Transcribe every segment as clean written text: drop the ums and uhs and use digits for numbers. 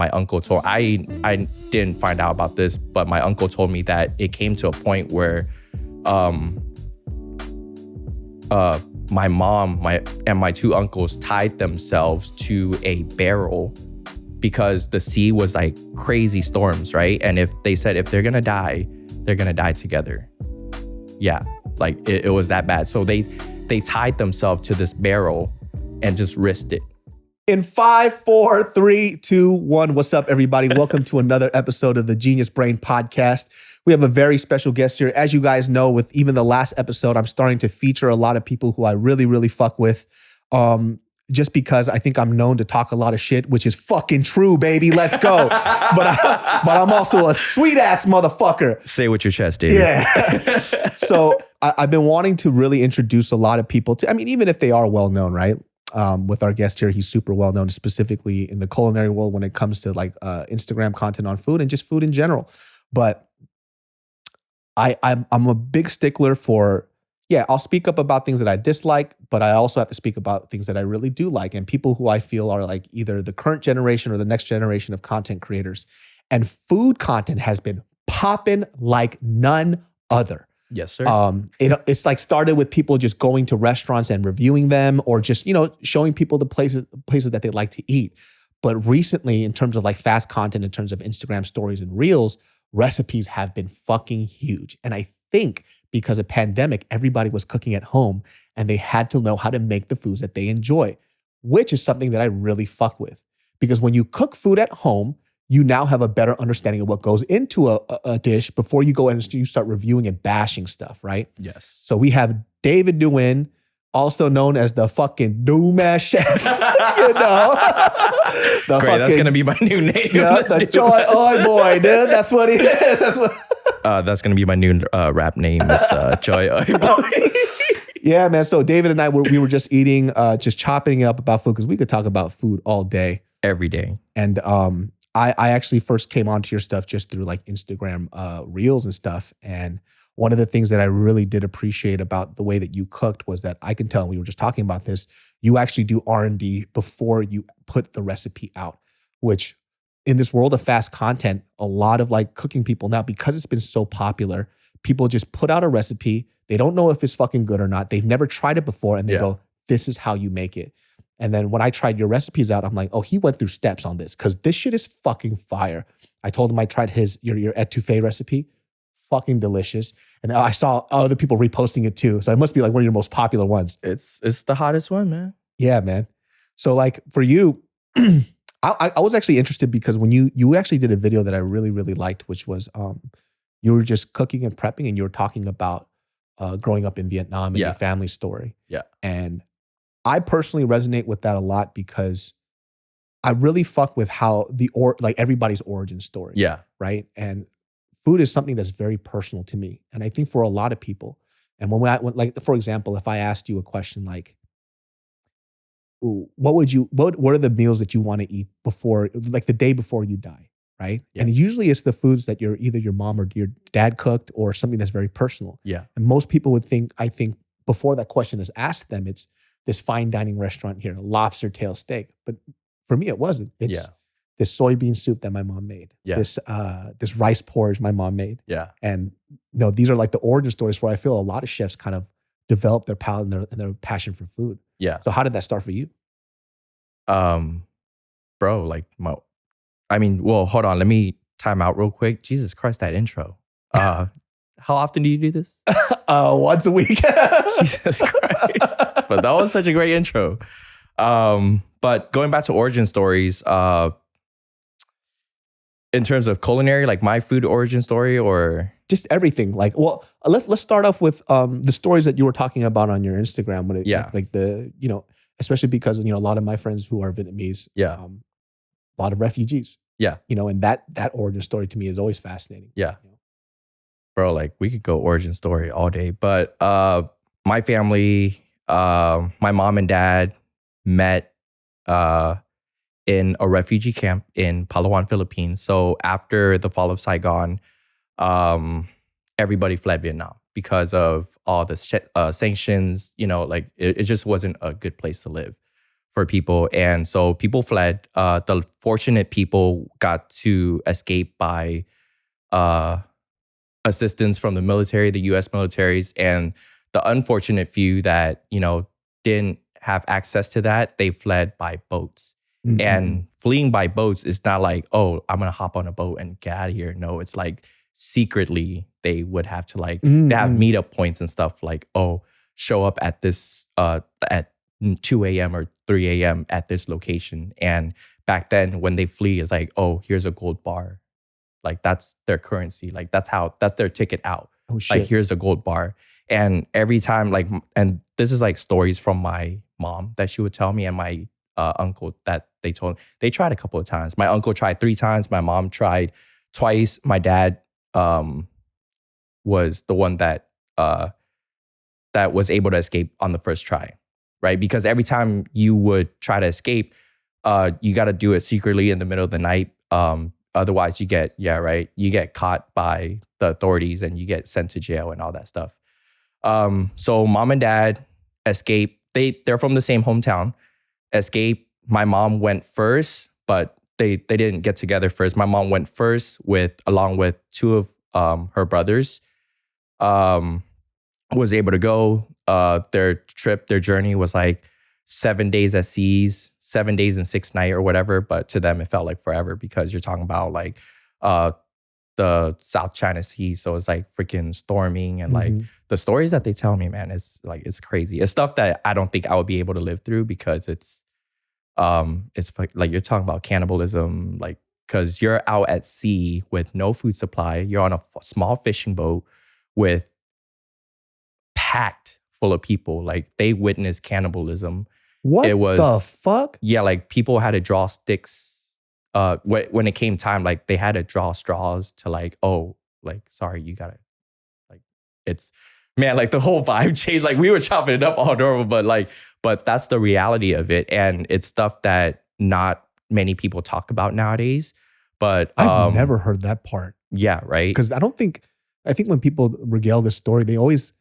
my uncle told. I didn't find out about this, but my uncle told me that it came to a point where my mom and my two uncles tied themselves to a barrel because the sea was like crazy storms, right? And if they're gonna die, they're gonna die together. Yeah, like it was that bad. So they tied themselves to this barrel and just risked it. In 5, 4, 3, 2, 1. What's up, everybody? Welcome to another episode of the Genius Brain Podcast. We have a very special guest here. As you guys know, with even the last episode, I'm starting to feature a lot of people who I really, really fuck with. Just because I think I'm known to talk a lot of shit, which is fucking true, baby. Let's go. but I'm also a sweet ass motherfucker. Say it with your chest, David. Yeah. So I've been wanting to really introduce a lot of people to, I mean, even if they are well known, right? With our guest here, he's super well known, specifically in the culinary world when it comes to like Instagram content on food and just food in general. But I'm a big stickler for, I'll speak up about things that I dislike, but I also have to speak about things that I really do like and people who I feel are like either the current generation or the next generation of content creators. And food content has been popping like none other. Yes, sir. It's like started with people just going to restaurants and reviewing them, or just, showing people the places that they like to eat. But recently, in terms of like fast content, in terms of Instagram stories and reels, recipes have been fucking huge. And I think because of pandemic, everybody was cooking at home and they had to know how to make the foods that they enjoy, which is something that I really fuck with. Because when you cook food at home, you now have a better understanding of what goes into a dish before you go and you start reviewing and bashing stuff, right? Yes. So we have David Nguyen, also known as the fucking Doom Ass Chef. Great, that's gonna be my new name. Yeah, the Joy Oi Boy, dude. That's what he is. That's gonna be my new rap name. It's Joy Oi Boy. Yeah, man. So David and I we were just eating, just chopping it up about food because we could talk about food all day, every day. And I actually first came onto your stuff just through like Instagram reels and stuff. And one of the things that I really did appreciate about the way that you cooked was that I can tell, we were just talking about this, you actually do R&D before you put the recipe out, which in this world of fast content, a lot of like cooking people now, because it's been so popular, people just put out a recipe. They don't know if it's fucking good or not. They've never tried it before. And they go, this is how you make it. And then when I tried your recipes out, I'm like, oh, he went through steps on this because this shit is fucking fire. I told him I tried your etouffee recipe, fucking delicious. And I saw other people reposting it too. So it must be like one of your most popular ones. It's the hottest one, man. Yeah, man. So like for you, I was actually interested because when you actually did a video that I really, really liked, which was you were just cooking and prepping and you were talking about growing up in Vietnam and your family story. Yeah. And I personally resonate with that a lot because I really fuck with how everybody's origin story. Yeah. Right. And food is something that's very personal to me. And I think for a lot of people, and when for example, if I asked you a question like, what are the meals that you want to eat before, like the day before you die? Right. Yeah. And usually it's the foods that either your mom or your dad cooked or something that's very personal. Yeah. And most people would think, I think before that question is asked them, it's this fine dining restaurant here, lobster tail steak. But for me, it wasn't. It's this soybean soup that my mom made. Yeah. This rice porridge my mom made. Yeah. And these are like the origin stories where I feel a lot of chefs kind of develop their palate and their passion for food. Yeah. So how did that start for you? Bro, like hold on. Let me time out real quick. Jesus Christ, that intro. How often do you do this? Once a week. Jesus Christ. But that was such a great intro. But going back to origin stories, in terms of culinary, like my food origin story or just everything. Like, well, let's start off with the stories that you were talking about on your Instagram when especially because a lot of my friends who are Vietnamese, a lot of refugees. Yeah. And that origin story to me is always fascinating. Yeah. Bro, like we could go origin story all day. But my family, my mom and dad met in a refugee camp in Palawan, Philippines. So after the fall of Saigon, everybody fled Vietnam because of all the sanctions. It just wasn't a good place to live for people. And so people fled. The fortunate people got to escape by assistance from the military, the US militaries, and the unfortunate few that, didn't have access to that, they fled by boats. Mm-mm. And fleeing by boats is not like, oh, I'm going to hop on a boat and get out of here. No, it's like secretly they would have to they have meetup points and stuff like, oh, show up at this, at 2 a.m. or 3 a.m. at this location. And back then when they flee, it's like, oh, here's a gold bar. Like that's their currency. Like that's their ticket out. Oh shit. Like here's a gold bar. And every time and this is like stories from my mom that she would tell me and my uncle that they tried a couple of times. My uncle tried 3 times. My mom tried twice. My dad was the one that was able to escape on the first try, right? Because every time you would try to escape, you got to do it secretly in the middle of the night. Otherwise, you get caught by the authorities and you get sent to jail and all that stuff. So mom and dad escape. They're from the same hometown. Escape. My mom went first, but they didn't get together first. My mom went first along with 2 of her brothers. Was able to go. Their journey was like 7 days at seas, 7 days and 6 nights or whatever. But to them, it felt like forever because you're talking about like the South China Sea. So it's like freaking storming and like the stories that they tell me, man, it's crazy. It's stuff that I don't think I would be able to live through because it's like you're talking about cannibalism, like because you're out at sea with no food supply. You're on a small fishing boat with packed full of people. Like they witnessed cannibalism. What the fuck? Yeah, like people had to draw sticks. When it came time, like they had to draw straws to like, oh, like sorry, you gotta like it's man, like the whole vibe changed. Like we were chopping it up all normal, but that's the reality of it. And it's stuff that not many people talk about nowadays. But I've never heard that part. Yeah, right. Because I think when people regale this story, they always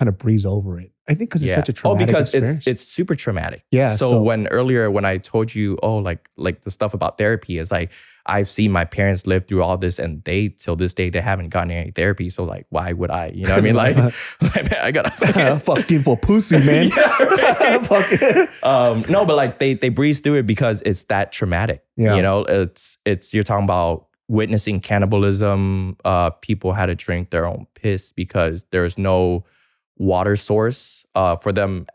kind of breeze over it. I think because it's such a traumatic experience. it's super traumatic. Yeah. So when I told you, oh, like the stuff about therapy is like, I've seen my parents live through all this and they, till this day, they haven't gotten any therapy. So like, why would I? You know what I mean? Like, man, I gotta fucking for pussy, man. Yeah, right. No, but like they breeze through it because it's that traumatic. Yeah. You know, it's you're talking about witnessing cannibalism. People had to drink their own piss because there's no water source for them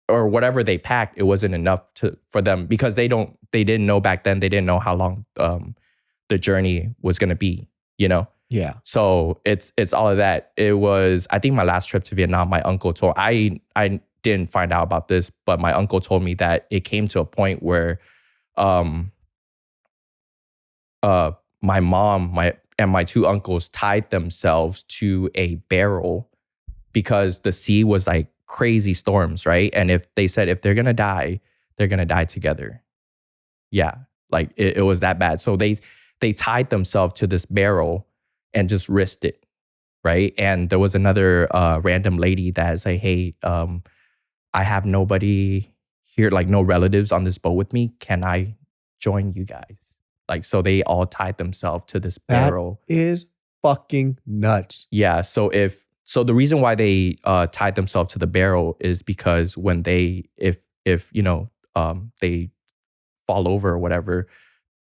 or whatever they packed. It wasn't enough for them because they didn't know back then. They didn't know how long the journey was going to be, you know? Yeah. So it's all of that. It was, I think my last trip to Vietnam, my uncle told, I didn't find out about this, but my uncle told me that it came to a point where my mom, and my 2 uncles tied themselves to a barrel because the sea was like crazy storms, right? And if they're gonna die, they're gonna die together. Yeah, like it was that bad. So they tied themselves to this barrel and just risked it, right? And there was another random lady that's like, hey, I have nobody here, like no relatives on this boat with me. Can I join you guys? Like, so they all tied themselves to this barrel. That is fucking nuts. Yeah. So the reason why they tied themselves to the barrel is because when if they fall over or whatever,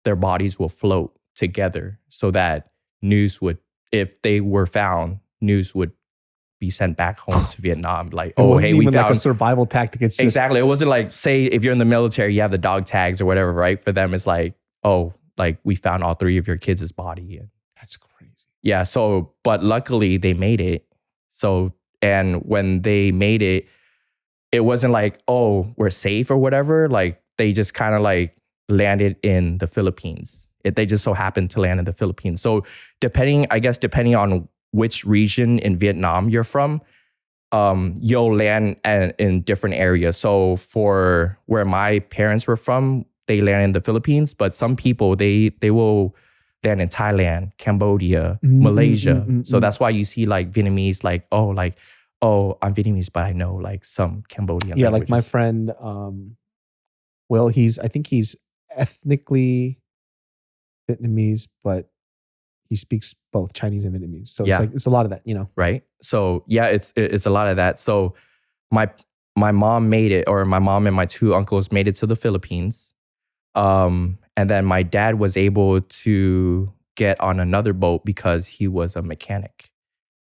their bodies will float together so that if they were found, news would be sent back home to Vietnam. Like, oh, hey, we found like a survival tactic. It's just exactly. It wasn't like, say, if you're in the military, you have the dog tags or whatever, right? For them, it's like, oh, like we found all 3 of your kids' body. That's crazy. Yeah. So, but luckily they made it. So, and when they made it, it wasn't like, oh, we're safe or whatever. Like they just kind of like landed in the Philippines. They just so happened to land in the Philippines. So depending on which region in Vietnam you're from, you'll land in different areas. So for where my parents were from, they land in the Philippines, but some people, they will land in Thailand, Cambodia, Malaysia. So that's why you see like Vietnamese, like, oh, I'm Vietnamese, but I know like some Cambodian Yeah, languages. like my friend, Well, I think he's ethnically Vietnamese, but he speaks both Chinese and Vietnamese. So Yeah. it's a lot of that, you know. Right. So yeah, it's a lot of that. So my mom made it, or my mom and my two uncles made it to the Philippines. And then my dad was able to get on another boat because he was a mechanic.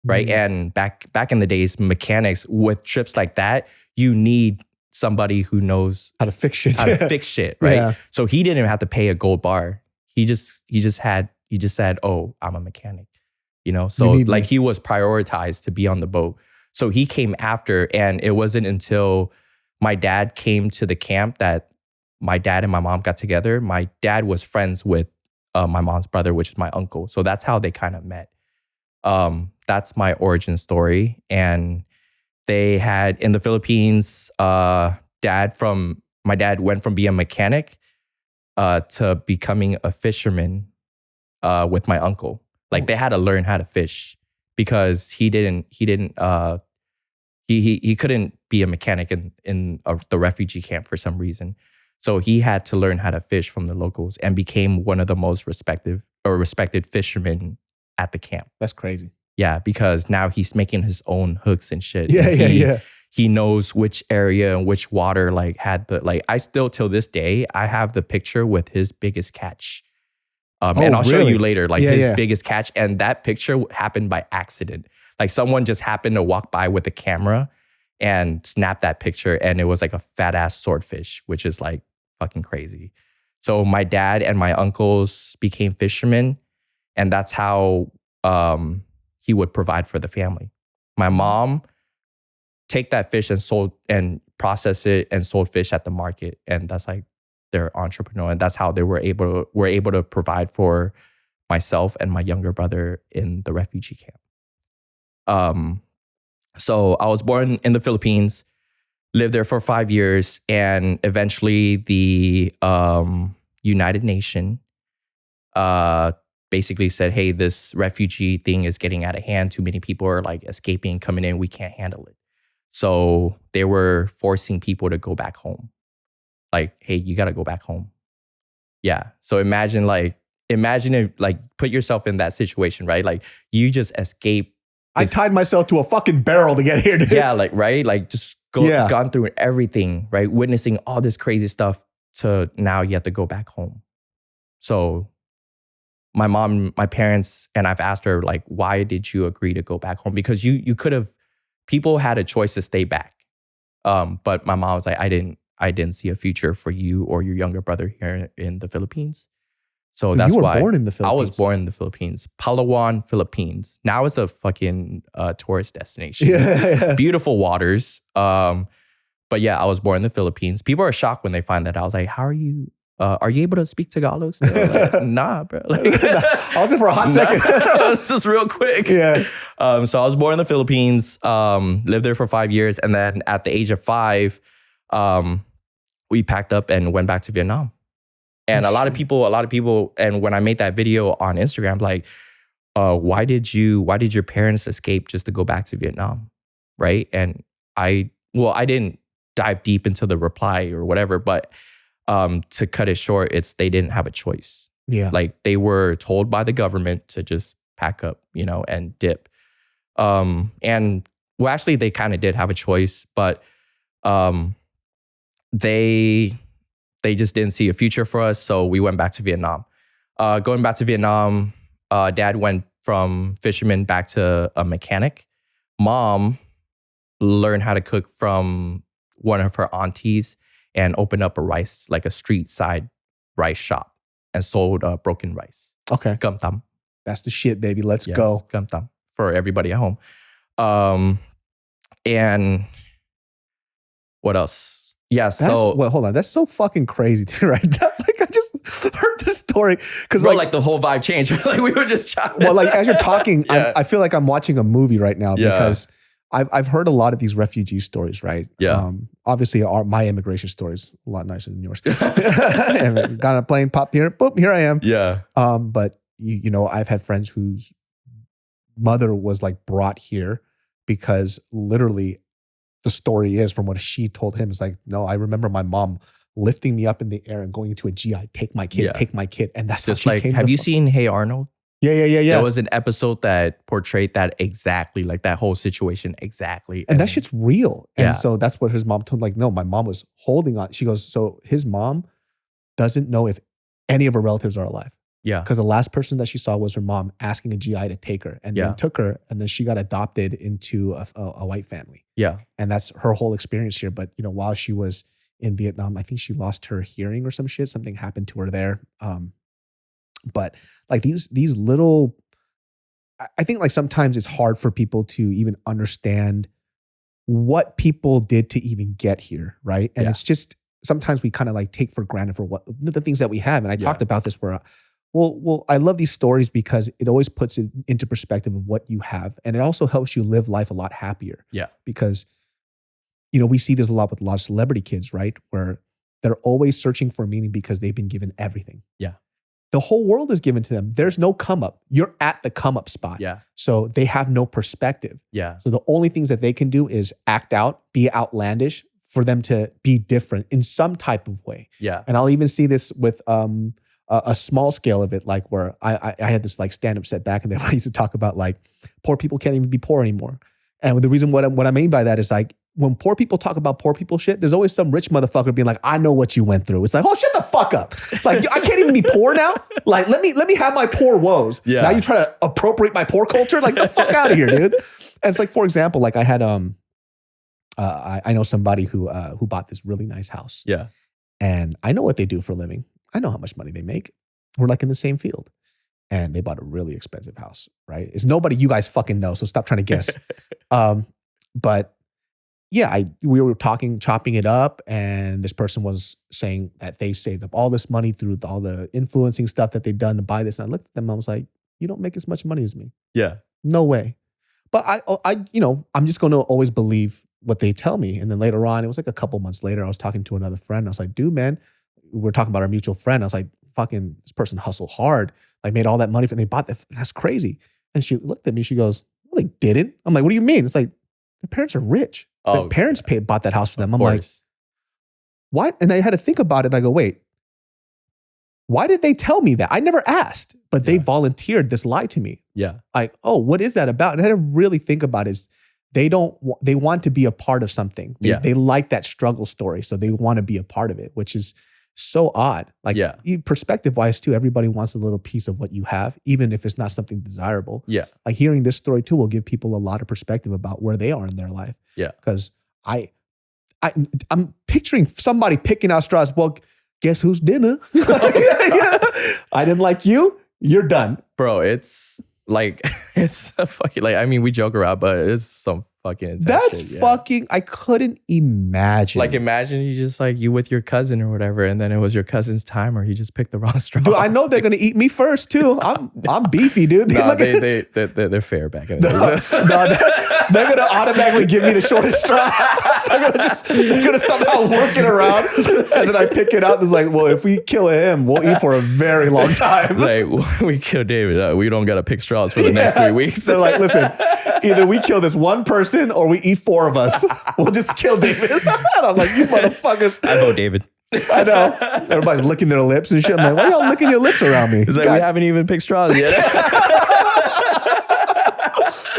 Right. And back in the days, mechanics with trips like that, you need somebody who knows how to fix shit. Right. Yeah. So he didn't even have to pay a gold bar. He just said, "Oh, I'm a mechanic." You know, so like he was prioritized to be on the boat. So he came after, and it wasn't until my dad came to the camp that my dad and my mom got together. My dad was friends with my mom's brother, which is my uncle. So that's how they kind of met. That's my origin story. And they had in the Philippines, my dad went from being a mechanic to becoming a fisherman with my uncle. Like they had to learn how to fish because he couldn't be a mechanic in the refugee camp for some reason. So he had to learn how to fish from the locals and became one of the most respected fishermen at the camp. That's crazy. Yeah, because now he's making his own hooks and shit. Yeah. He knows which area and which water like had the like. I still till this day I have the picture with his biggest catch. And I'll show you later, like his biggest catch. And that picture happened by accident. Like someone just happened to walk by with a camera and snap that picture. And it was like a fat ass swordfish, which is like fucking crazy. So my dad and my uncles became fishermen. And that's how he would provide for the family. My mom take that fish and process it and sold fish at the market. And that's like their entrepreneur. And that's how they were able to provide for myself and my younger brother in the refugee camp. So I was born in the Philippines, lived there for 5 years, and eventually the United Nations basically said, hey, this refugee thing is getting out of hand. Too many people are like escaping, coming in. We can't handle it. So they were forcing people to go back home. Like, hey, you got to go back home. Yeah. So imagine if, like, put yourself in that situation, right? Like you just escape. I tied myself to a fucking barrel to get here, dude. Yeah. Like, right. Like just gone through everything, right? Witnessing all this crazy stuff to now you have to go back home. So my mom, my parents, and I've asked her, like, why did you agree to go back home? Because you could have, people had a choice to stay back. But my mom was like, I didn't see a future for you or your younger brother here in the Philippines. So that's why born in the Philippines. I was born in the Philippines, Palawan, Philippines. Now it's a fucking tourist destination. Yeah. Beautiful waters. But yeah, I was born in the Philippines. People are shocked when they find that. I was like, how are you? Are you able to speak Tagalog still? Like, nah, bro. Like, I was there for a hot second. It's just real quick. Yeah. So I was born in the Philippines, lived there for 5 years. And then at the age of 5, we packed up and went back to Vietnam. And a lot of people, and when I made that video on Instagram, like, why did your parents escape just to go back to Vietnam? Right. And I didn't dive deep into the reply or whatever, but to cut it short, they didn't have a choice. Yeah. Like they were told by the government to just pack up, and dip. And well, actually they kind of did have a choice, but they just didn't see a future for us. So we went back to Vietnam. Going back to Vietnam, dad went from fisherman back to a mechanic. Mom learned how to cook from one of her aunties and opened up a street side rice shop and sold broken rice. Okay. Cơm tấm. That's the shit, baby. Let's go. Cơm tấm for everybody at home. And what else? Yeah, hold on. That's so fucking crazy too, right? Like I just heard this story because like the whole vibe changed. Like we were just chatting. Well, like as you're talking, I feel like I'm watching a movie right now because I've heard a lot of these refugee stories, right? Yeah. Obviously, my immigration story is a lot nicer than yours. And got on a plane, pop here, boop, here I am. Yeah. But I've had friends whose mother was like brought here because literally the story is from what she told him is like, no, I remember my mom lifting me up in the air and going into a GI, take my kid, take my kid. And that's just how she like, came. have you seen Hey Arnold? Yeah. There was an episode that portrayed that exactly, like that whole situation exactly. And that shit's real. And Yeah. so that's what his mom told him. Like, no, my mom was holding on. She goes, so his mom doesn't know if any of her relatives are alive. Yeah. Because the last person that she saw was her mom asking a GI to take her, and then took her, and then she got adopted into a white family. Yeah. And that's her whole experience here. But you know, while she was in Vietnam, I think she lost her hearing or some shit. Something happened to her there. But like these little, I think like sometimes it's hard for people to even understand what people did to even get here, right? And it's just sometimes we kind of like take for granted for what the things that we have. And I talked about this where, well, I love these stories because it always puts it into perspective of what you have, and it also helps you live life a lot happier. Yeah, because you know we see this a lot with a lot of celebrity kids, right? Where they're always searching for meaning because they've been given everything. Yeah. The whole world is given to them. There's no come up. You're at the come up spot. Yeah. So they have no perspective. Yeah. So the only things that they can do is act out, be outlandish for them to be different in some type of way. Yeah. And I'll even see this with a small scale of it, like where I had this like stand-up set back and then I used to talk about like poor people can't even be poor anymore. And the reason what I mean by that is like when poor people talk about poor people shit, there's always some rich motherfucker being like, I know what you went through. It's like, oh, shut the fuck up. Like, I can't even be poor now. Like, let me have my poor woes. Yeah. Now you try to appropriate my poor culture? Like, the fuck out of here, dude. And it's like, for example, like I had, I know somebody who bought this really nice house. Yeah. And I know what they do for a living. I know how much money they make. We're like in the same field. And they bought a really expensive house, right? It's nobody you guys fucking know, so stop trying to guess. But yeah, we were chopping it up, and this person was saying that they saved up all this money through all the influencing stuff that they've done to buy this. And I looked at them, I was like, you don't make as much money as me. Yeah. No way. But I'm just going to always believe what they tell me. And then later on, it was like a couple months later, I was talking to another friend. I was like, dude, man, we're talking about our mutual friend. I was like, fucking, this person hustled hard, like made all that money and they bought that. That's crazy. And she looked at me, she goes, well, they didn't. I'm like, what do you mean? It's like, their parents are rich. Their parents bought that house for them. I'm like, what? And I had to think about it. I go, wait, why did they tell me that? I never asked, but they volunteered this lie to me. Yeah. Like, oh, what is that about? And I had to really think about it. They want to be a part of something. They like that struggle story. So they want to be a part of it, which is so odd. Like perspective wise too, everybody wants a little piece of what you have, even if it's not something desirable. Yeah. Like hearing this story too will give people a lot of perspective about where they are in their life. Yeah. Because I'm picturing somebody picking out straws. Well, guess who's dinner? I didn't like you. You're done. Bro, it's like, it's a fucking, like, I mean, we joke around, but it's some fucking intense That's shit, fucking, I couldn't imagine. Like, imagine you just like, you with your cousin or whatever, and then it was your cousin's time or he just picked the wrong straw. Dude, I know they're going to eat me first too. I'm beefy, dude. They're fair back in the day. They're going to automatically give me the shortest straw. They're going to somehow work it around. And then I pick it out and it's like, well, if we kill him, we'll eat for a very long time. Like, we kill David. We don't got to pick straws for the next 3 weeks. They're like, listen, either we kill this one person or we eat 4 of us. We'll just kill David. And I'm like, you motherfuckers. I vote David. I know. Everybody's licking their lips and shit. I'm like, why y'all licking your lips around me? It's like, we haven't even picked straws yet.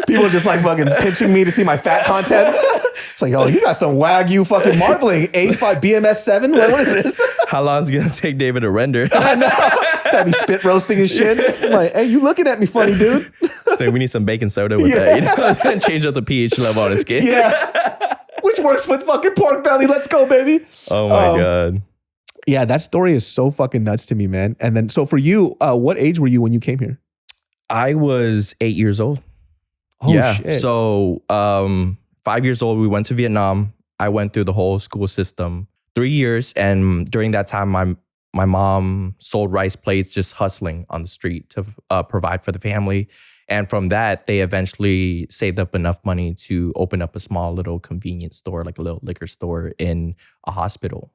People are just like fucking pinching me to see my fat content. It's like, oh, you got some Wagyu fucking marbling. A5 BMS 7? What is this? How long is it going to take David to render? I know. That be spit roasting and shit. I'm like, hey, you looking at me funny, dude. So we need some baking soda with that, you know? And change up the pH level on his skin. Yeah. Which works with fucking pork belly. Let's go, baby. Oh my God. Yeah, that story is so fucking nuts to me, man. And then, so for you, what age were you when you came here? I was 8 years old. Oh, shit. So 5 years old, we went to Vietnam. I went through the whole school system, 3 years. And during that time, my mom sold rice plates, just hustling on the street to provide for the family. And from that, they eventually saved up enough money to open up a small little convenience store, like a little liquor store in a hospital,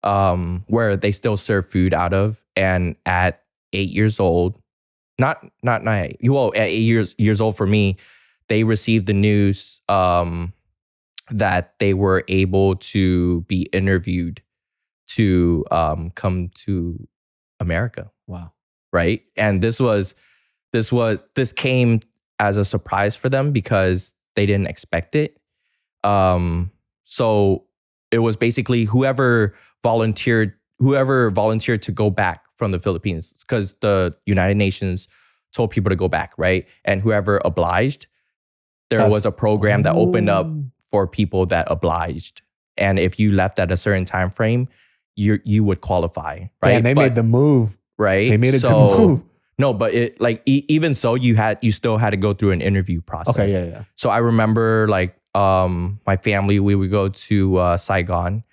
where they still serve food out of. And at 8 years old, at 8 years old for me, they received the news that they were able to be interviewed to come to America. Wow. Right. And this came as a surprise for them because they didn't expect it. So it was basically whoever volunteered to go back from the Philippines, because the United Nations told people to go back, right? And whoever obliged, there was a program that opened up for people that obliged. And if you left at a certain time frame, you would qualify, right? And they made the move. Right? They made a good move. No, but it like even so, you still had to go through an interview process. Okay, yeah. So I remember like my family, we would go to Saigon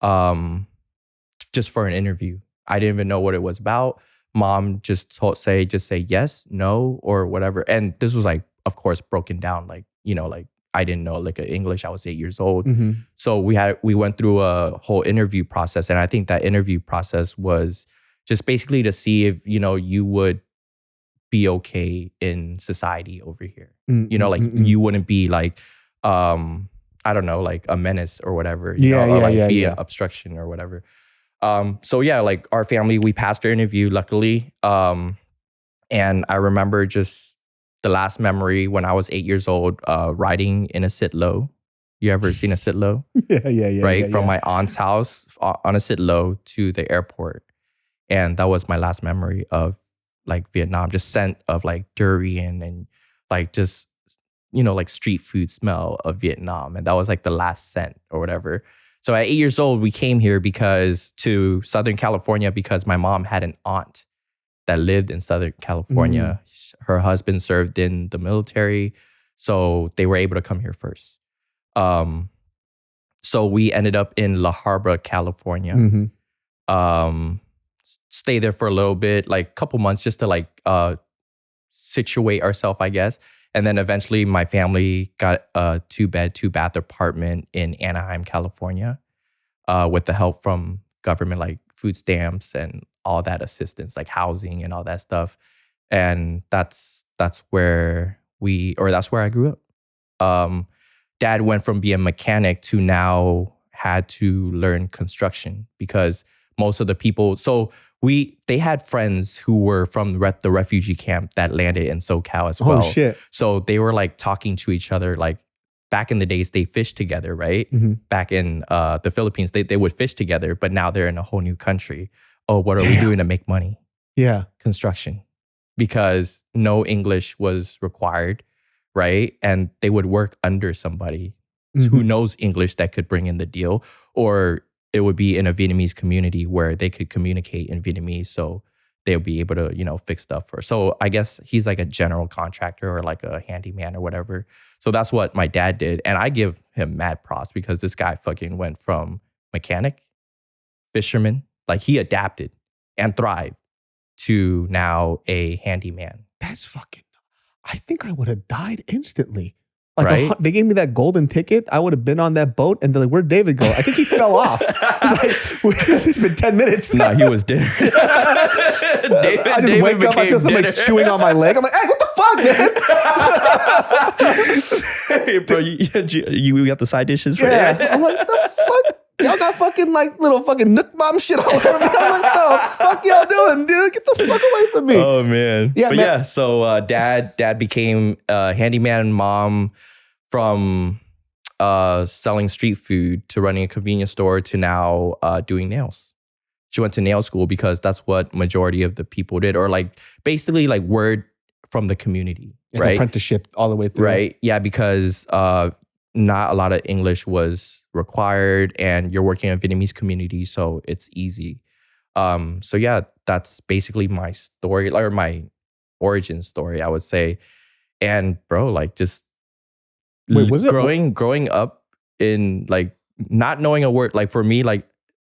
just for an interview. I didn't even know what it was about. Mom just say yes, no, or whatever. And this was like, of course, broken down. Like, like I didn't know like English. I was 8 years old. Mm-hmm. So we went through a whole interview process. And I think that interview process was just basically to see if, you would be okay in society over here. You wouldn't be like, I don't know, like a menace or whatever. Be an obstruction or whatever. So yeah, like our family, we passed our interview, luckily. And I remember just the last memory when I was 8 years old, riding in a sit-low. You ever seen a sit-low? Yeah. Right? From my aunt's house on a sit-low to the airport. And that was my last memory of like Vietnam, just scent of like durian and like just, like street food smell of Vietnam. And that was like the last scent or whatever. So at 8 years old, we came here to Southern California because my mom had an aunt that lived in Southern California. Her husband served in the military. So they were able to come here first. So we ended up in La Habra, California. Mm-hmm. Stay there for a little bit, like a couple months, just to like situate ourselves, I guess. And then eventually my family got a 2-bed, 2-bath apartment in Anaheim, California, with the help from government, like food stamps and all that assistance, like housing and all that stuff. And that's where I grew up. Dad went from being a mechanic to now had to learn construction because most of the people, they had friends who were from the refugee camp that landed in SoCal as well. Oh, shit. So they were like talking to each other. Like back in the days, they fished together, right? Mm-hmm. Back in the Philippines, they would fish together, but now they're in a whole new country. Oh, what are we doing to make money? Yeah. Construction. Because no English was required, right? And they would work under somebody who knows English that could bring in the deal, or it would be in a Vietnamese community where they could communicate in Vietnamese, so they'll be able to, fix stuff for. So I guess he's like a general contractor or like a handyman or whatever. So that's what my dad did. And I give him mad props because this guy fucking went from mechanic, fisherman, like he adapted and thrived to now a handyman. That's fucking, I think I would have died instantly. Like right? They gave me that golden ticket. I would have been on that boat and they're like, where'd David go? I think he fell off. It's like, it's been 10 minutes. No, he was dead. I just wake up, I feel somebody chewing on my leg. I'm like, hey, what the fuck, man? Hey, bro, you got the side dishes for yeah. that? I'm like, the fuck? Y'all got fucking like little fucking nook bomb shit all over me. I'm like, the fuck y'all doing, dude? Get the fuck away from me. Oh, man. Yeah, but man. yeah, so dad became a handyman. Mom from selling street food to running a convenience store to now doing nails. She went to nail school because that's what majority of the people did, or like basically like word from the community, like right? Apprenticeship all the way through. Right. Yeah, because not a lot of English was required and you're working in a Vietnamese community, so it's easy. So yeah, that's basically my story, or my origin story, I would say. And bro, like just growing up in like not knowing a word, like for me, like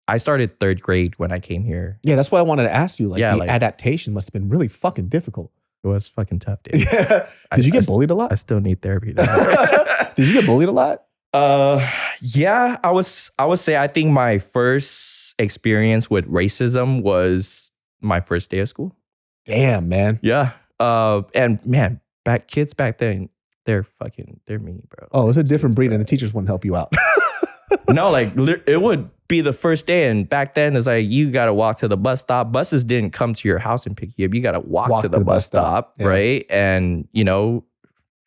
I started 3rd grade when I came here. Yeah, that's what I wanted to ask you. Like Yeah, the like- adaptation must have been really fucking difficult. It was fucking tough, dude. Yeah. Did you get bullied a lot? I still need therapy. Did you get bullied a lot? Yeah, I would say I think my first experience with racism was my first day of school. Damn, man. Yeah. And man, kids back then, they're mean, bro. Oh, it's a different breed and the teachers wouldn't help you out. No, like be the first day. And back then, it's like, you got to walk to the bus stop. Buses didn't come to your house and pick you up. You got to walk to the bus stop, right? And, you know,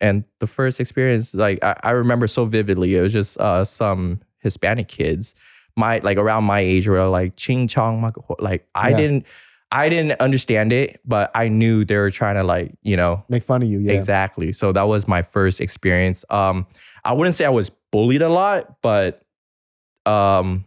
and the first experience, like, I remember so vividly. It was just some Hispanic kids, around my age, were like, ching chong, like, I didn't understand it, but I knew they were trying to, like, you know, make fun of you. Yeah, exactly. So that was my first experience. I wouldn't say I was bullied a lot, but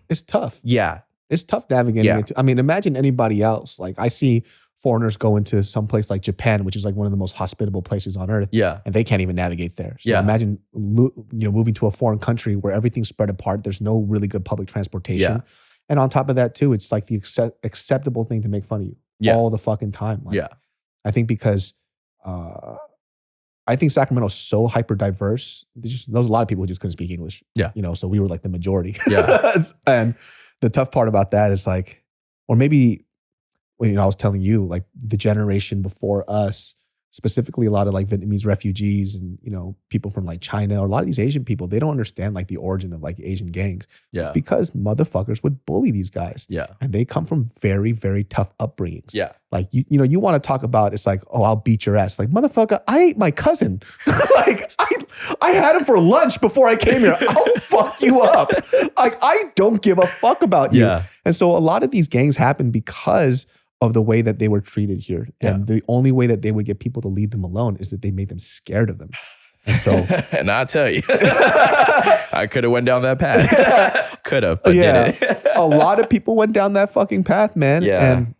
it's tough. Yeah, it's tough navigating it. I mean, imagine anybody else. Like, I see foreigners go into some place like Japan, which is like one of the most hospitable places on earth. Yeah, and they can't even navigate there. So imagine, you know, moving to a foreign country where everything's spread apart. There's no really good public transportation. Yeah. And on top of that too, it's like the acceptable thing to make fun of you all the fucking time. Like, I think because I think Sacramento's so hyper diverse. There was a lot of people who just couldn't speak English. Yeah, you know, so we were like the majority. Yeah, and the tough part about that is like, or maybe, you know, I was telling you, like, the generation before us, specifically a lot of like Vietnamese refugees and, you know, people from like China, or a lot of these Asian people, they don't understand like the origin of like Asian gangs. Yeah. It's because motherfuckers would bully these guys. Yeah. And they come from very, very tough upbringings. Yeah. Like, you know, you want to talk about, it's like, oh, I'll beat your ass. Like, motherfucker, I ate my cousin. Like, I had him for lunch before I came here. I'll fuck you up. Like, I don't give a fuck about you. Yeah. And so a lot of these gangs happen because of the way that they were treated here. And the only way that they would get people to leave them alone is that they made them scared of them. And so, and I'll tell you, I could have went down that path. Could have, but didn't. A lot of people went down that fucking path, man. Yeah. And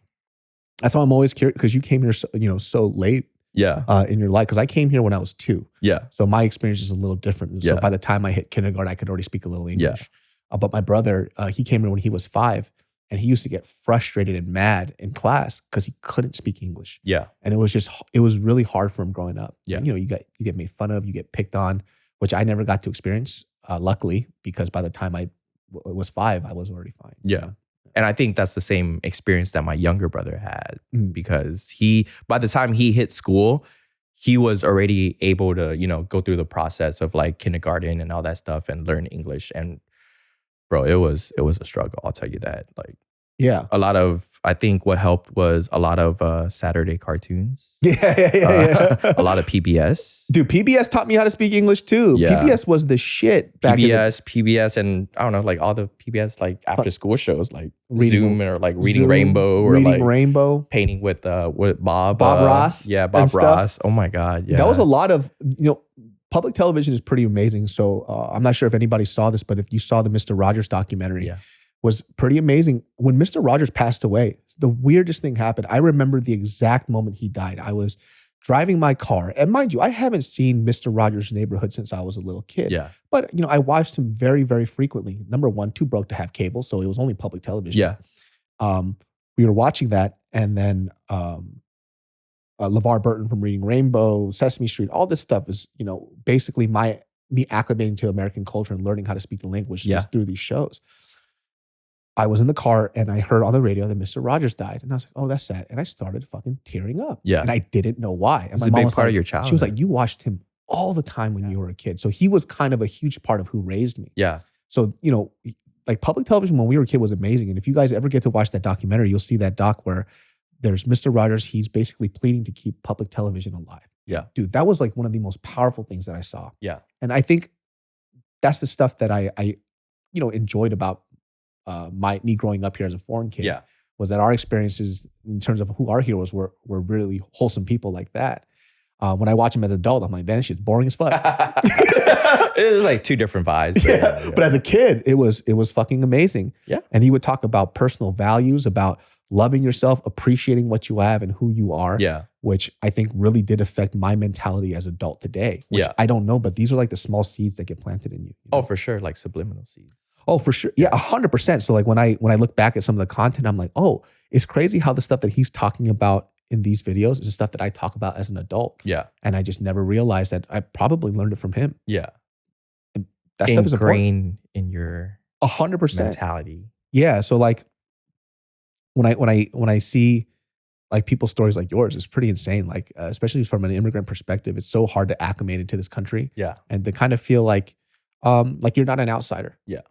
that's why I'm always curious, because you came here so, you know, so late in your life. Because I came here when I was 2. Yeah. So my experience is a little different. So by the time I hit kindergarten, I could already speak a little English. Yeah. But my brother, he came here when he was 5. And he used to get frustrated and mad in class because he couldn't speak English. Yeah. And it was really hard for him growing up. Yeah. And, you know, you get made fun of, you get picked on, which I never got to experience, luckily, because by the time I was 5, I was already fine. Yeah. You know? And I think that's the same experience that my younger brother had, because by the time he hit school, he was already able to, you know, go through the process of like kindergarten and all that stuff and learn English. And bro, it was a struggle. I'll tell you that. Like, yeah, I think what helped was a lot of Saturday cartoons. Yeah. A lot of PBS. Dude, PBS taught me how to speak English too. Yeah. PBS was the shit back PBS, and I don't know, like all the PBS like after school shows, like Zoom, or like Reading Rainbow, or like Rainbow, painting with Bob Ross. Yeah, Bob Ross. Oh my God. Yeah. That was a lot of, you know, public television is pretty amazing. So I'm not sure if anybody saw this, but if you saw the Mr. Rogers documentary, was pretty amazing. When Mr. Rogers passed away, the weirdest thing happened. I remember the exact moment he died. I was driving my car, and mind you, I haven't seen Mr. Rogers' Neighborhood since I was a little kid. Yeah. But, you know, I watched him very, very frequently. Number one, too broke to have cable, so it was only public television. Yeah. We were watching that, and then LeVar Burton from Reading Rainbow, Sesame Street, all this stuff is, you know, basically me acclimating to American culture and learning how to speak the language just through these shows. I was in the car and I heard on the radio that Mr. Rogers died. And I was like, oh, that's sad. And I started fucking tearing up. Yeah. And I didn't know why. And my mom was part of your childhood. She was like, you watched him all the time when you were a kid. So he was kind of a huge part of who raised me. Yeah. So, you know, like public television when we were a kid was amazing. And if you guys ever get to watch that documentary, you'll see that doc where there's Mr. Rogers. He's basically pleading to keep public television alive. Yeah. Dude, that was like one of the most powerful things that I saw. Yeah. And I think that's the stuff that I you know, enjoyed about me growing up here as a foreign kid. Yeah. Was that our experiences in terms of who our heroes were really wholesome people like that. When I watch him as an adult, I'm like, that shit's boring as fuck. It was like two different vibes. Yeah. But as a kid, it was fucking amazing. Yeah. And he would talk about personal values, about loving yourself, appreciating what you have and who you are. Yeah. Which I think really did affect my mentality as adult today. Which I don't know, but these are like the small seeds that get planted in you. Oh, for sure. Like subliminal seeds. Oh, for sure. Yeah, 100%. So like when I look back at some of the content, I'm like, oh, it's crazy how the stuff that he's talking about in these videos is the stuff that I talk about as an adult. Yeah. And I just never realized that I probably learned it from him. Yeah. And that stuff is ingrained in your 100% mentality. Yeah. So like when I see like people's stories like yours, it's pretty insane. Like especially from an immigrant perspective, it's so hard to acclimate into this country. Yeah. And to kind of feel like you're not an outsider. Yeah.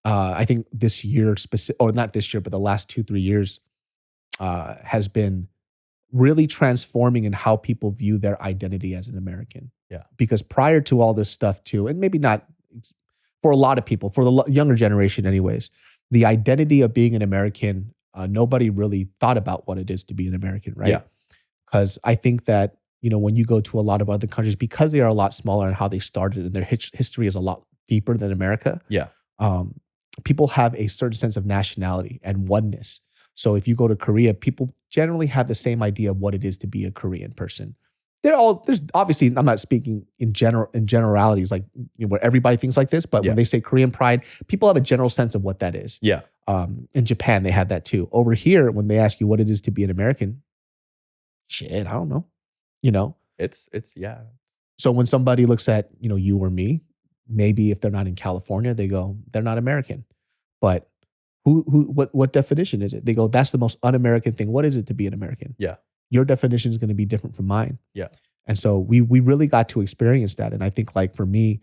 I think this year, or not this year, but the last 2-3 years has been really transforming in how people view their identity as an American. Yeah. Because prior to all this stuff too, and maybe not for a lot of people, for the younger generation anyways, the identity of being an American, nobody really thought about what it is to be an American, right? Yeah. Because I think that, when you go to a lot of other countries, because they are a lot smaller and how they started and their history is a lot deeper than America, Yeah. People have a certain sense of nationality and oneness. So if you go to Korea, people generally have the same idea of what it is to be a Korean person. There's obviously, I'm not speaking in generalities, like where everybody thinks like this, but when they say Korean pride, people have a general sense of what that is. Yeah. In Japan, they have that too. Over here, when they ask you what it is to be an American, shit, I don't know. It's yeah. So when somebody looks at, you or me, maybe if they're not in California, they go, they're not American. But what definition is it? They go, that's the most un-American thing. What is it to be an American? Yeah. Your definition is going to be different from mine. Yeah. And so we really got to experience that. And I think like for me,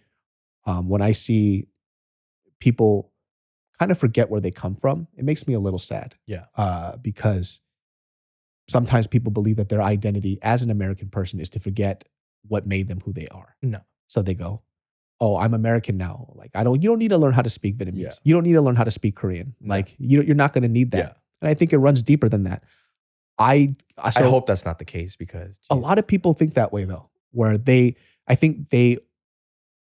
when I see people kind of forget where they come from, it makes me a little sad. Yeah. Because sometimes people believe that their identity as an American person is to forget what made them who they are. No. So they go, oh, I'm American now. Like you don't need to learn how to speak Vietnamese. Yeah. You don't need to learn how to speak Korean. No. Like you're not going to need that. Yeah. And I think it runs deeper than that. I hope that's not the case because a lot of people think that way though, where I think they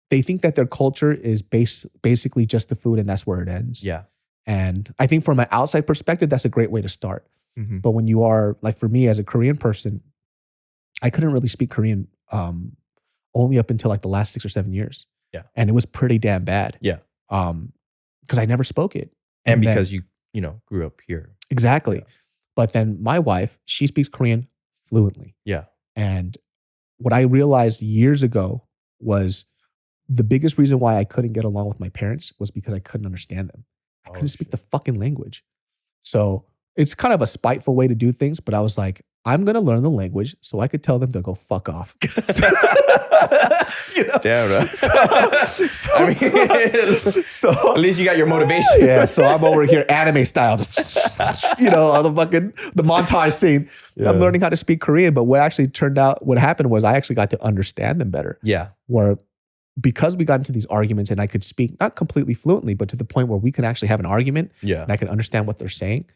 think that their culture is basically just the food and that's where it ends. Yeah. And I think from an outside perspective, that's a great way to start. Mm-hmm. But when you are, like for me as a Korean person, I couldn't really speak Korean only up until like the last 6 or 7 years. Yeah. And it was pretty damn bad. Yeah. Because I never spoke it. And because you grew up here. Exactly. Yeah. But then my wife, she speaks Korean fluently. Yeah. And what I realized years ago was the biggest reason why I couldn't get along with my parents was because I couldn't understand them. I couldn't speak the fucking language. So it's kind of a spiteful way to do things, but I was like, I'm going to learn the language so I could tell them to go fuck off. Damn, bro. So at least you got your motivation. Yeah, so I'm over here anime style. The montage scene. Yeah. I'm learning how to speak Korean, but what happened was I actually got to understand them better. Yeah. Where because we got into these arguments and I could speak, not completely fluently, but to the point where we can actually have an argument and I can understand what they're saying,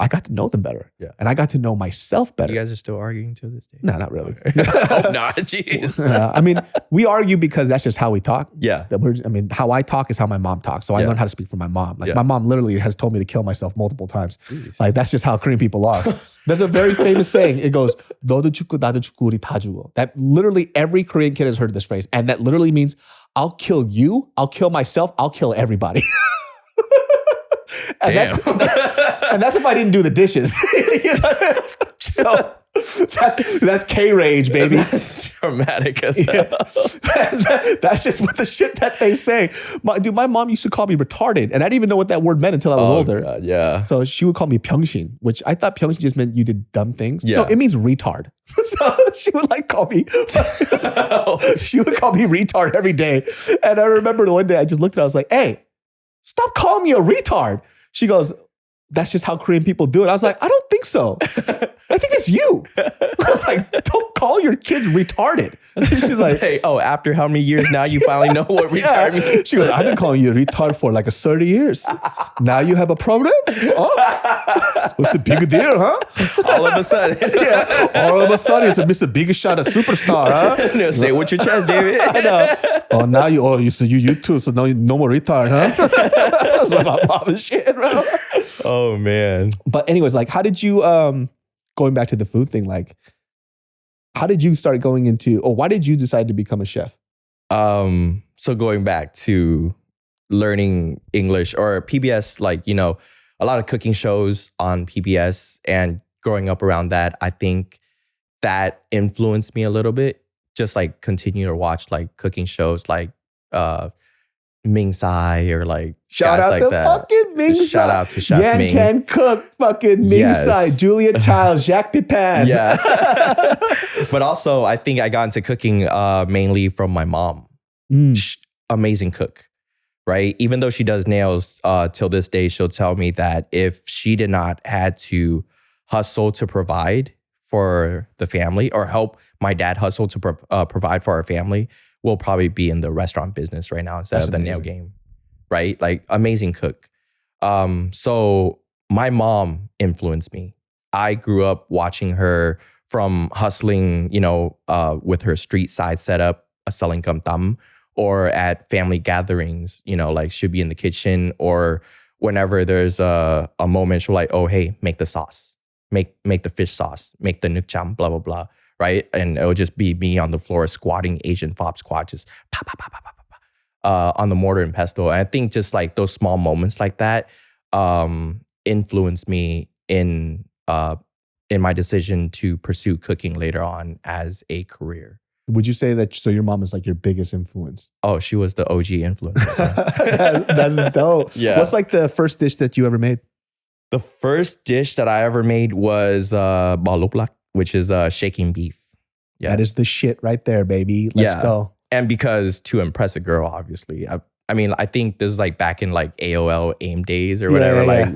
I got to know them better. Yeah. And I got to know myself better. You guys are still arguing to this day? No, not really. Oh, no, jeez. I mean, we argue because that's just how we talk. Yeah. How I talk is how my mom talks. So I learned how to speak from my mom. Like my mom literally has told me to kill myself multiple times. Jeez. Like that's just how Korean people are. There's a very famous saying. It goes, 너도 죽고 나도 죽고 우리 다 죽어. That literally every Korean kid has heard this phrase. And that literally means I'll kill you, I'll kill myself, I'll kill everybody. And that's if I didn't do the dishes. So that's K-rage, baby. That's dramatic as hell. That's just what the shit that they say. My mom used to call me retarded, and I didn't even know what that word meant until I was older. God, yeah. So she would call me 병신, which I thought 병신 just meant you did dumb things. Yeah. No, it means retard. So she would call me. She would call me retard every day, and I remember one day I just looked at her. I was like, "Hey, stop calling me a retard." She goes, that's just how Korean people do it. I was like, I don't think so. I think it's you. I was like, don't call your kids retarded. And she's like, hey, after how many years now you finally know what retard means? She goes, I've been calling you a retard for like 30 years. Now you have a problem? Oh, what's the big deal, huh? All of a sudden. All of a sudden, it's a Mr. Big Shot, a superstar, huh? Say it with your chest, David. I know. Oh, now you too, so now you no more retard, huh? That's what my mom and shit, bro. Oh, man. But anyways, how did you, going back to the food thing, how did you start going into, or why did you decide to become a chef? So going back to learning English or PBS, a lot of cooking shows on PBS and growing up around that, I think that influenced me a little bit. Just continue to watch cooking shows Ming Tsai or shout out to that. Fucking Ming Tsai. Shout out to Chef Yan Ming. Can cook fucking Ming Tsai, Julia Childs, Jacques Pepin. Yeah. But also I think I got into cooking mainly from my mom. Amazing cook. right? Even though she does nails, till this day, she'll tell me that if she did not had to hustle to provide for the family or help my dad hustle to provide for our family, we'll probably be in the restaurant business right now instead of the nail game, right? Like amazing cook. So my mom influenced me. I grew up watching her from hustling, with her street side setup, selling kam tam, or at family gatherings, like she'll be in the kitchen, or whenever there's a moment, she'll like, oh, hey, make the sauce. Make the fish sauce, make the nukcham, blah, blah, blah, right? And it'll just be me on the floor squatting Asian fob squat, just pa, pa, pa, pa, pa, pa, pa, on the mortar and pestle. And I think just like those small moments like that influenced me in my decision to pursue cooking later on as a career. Would you say that, so your mom is like your biggest influence? Oh, she was the OG influencer. That's dope. Yeah. What's like the first dish that you ever made? The first dish that I ever made was baloplak, which is shaking beef. Yeah. That is the shit right there, baby. Let's go. And because to impress a girl, obviously. I think this was like back in like AOL AIM days or whatever. I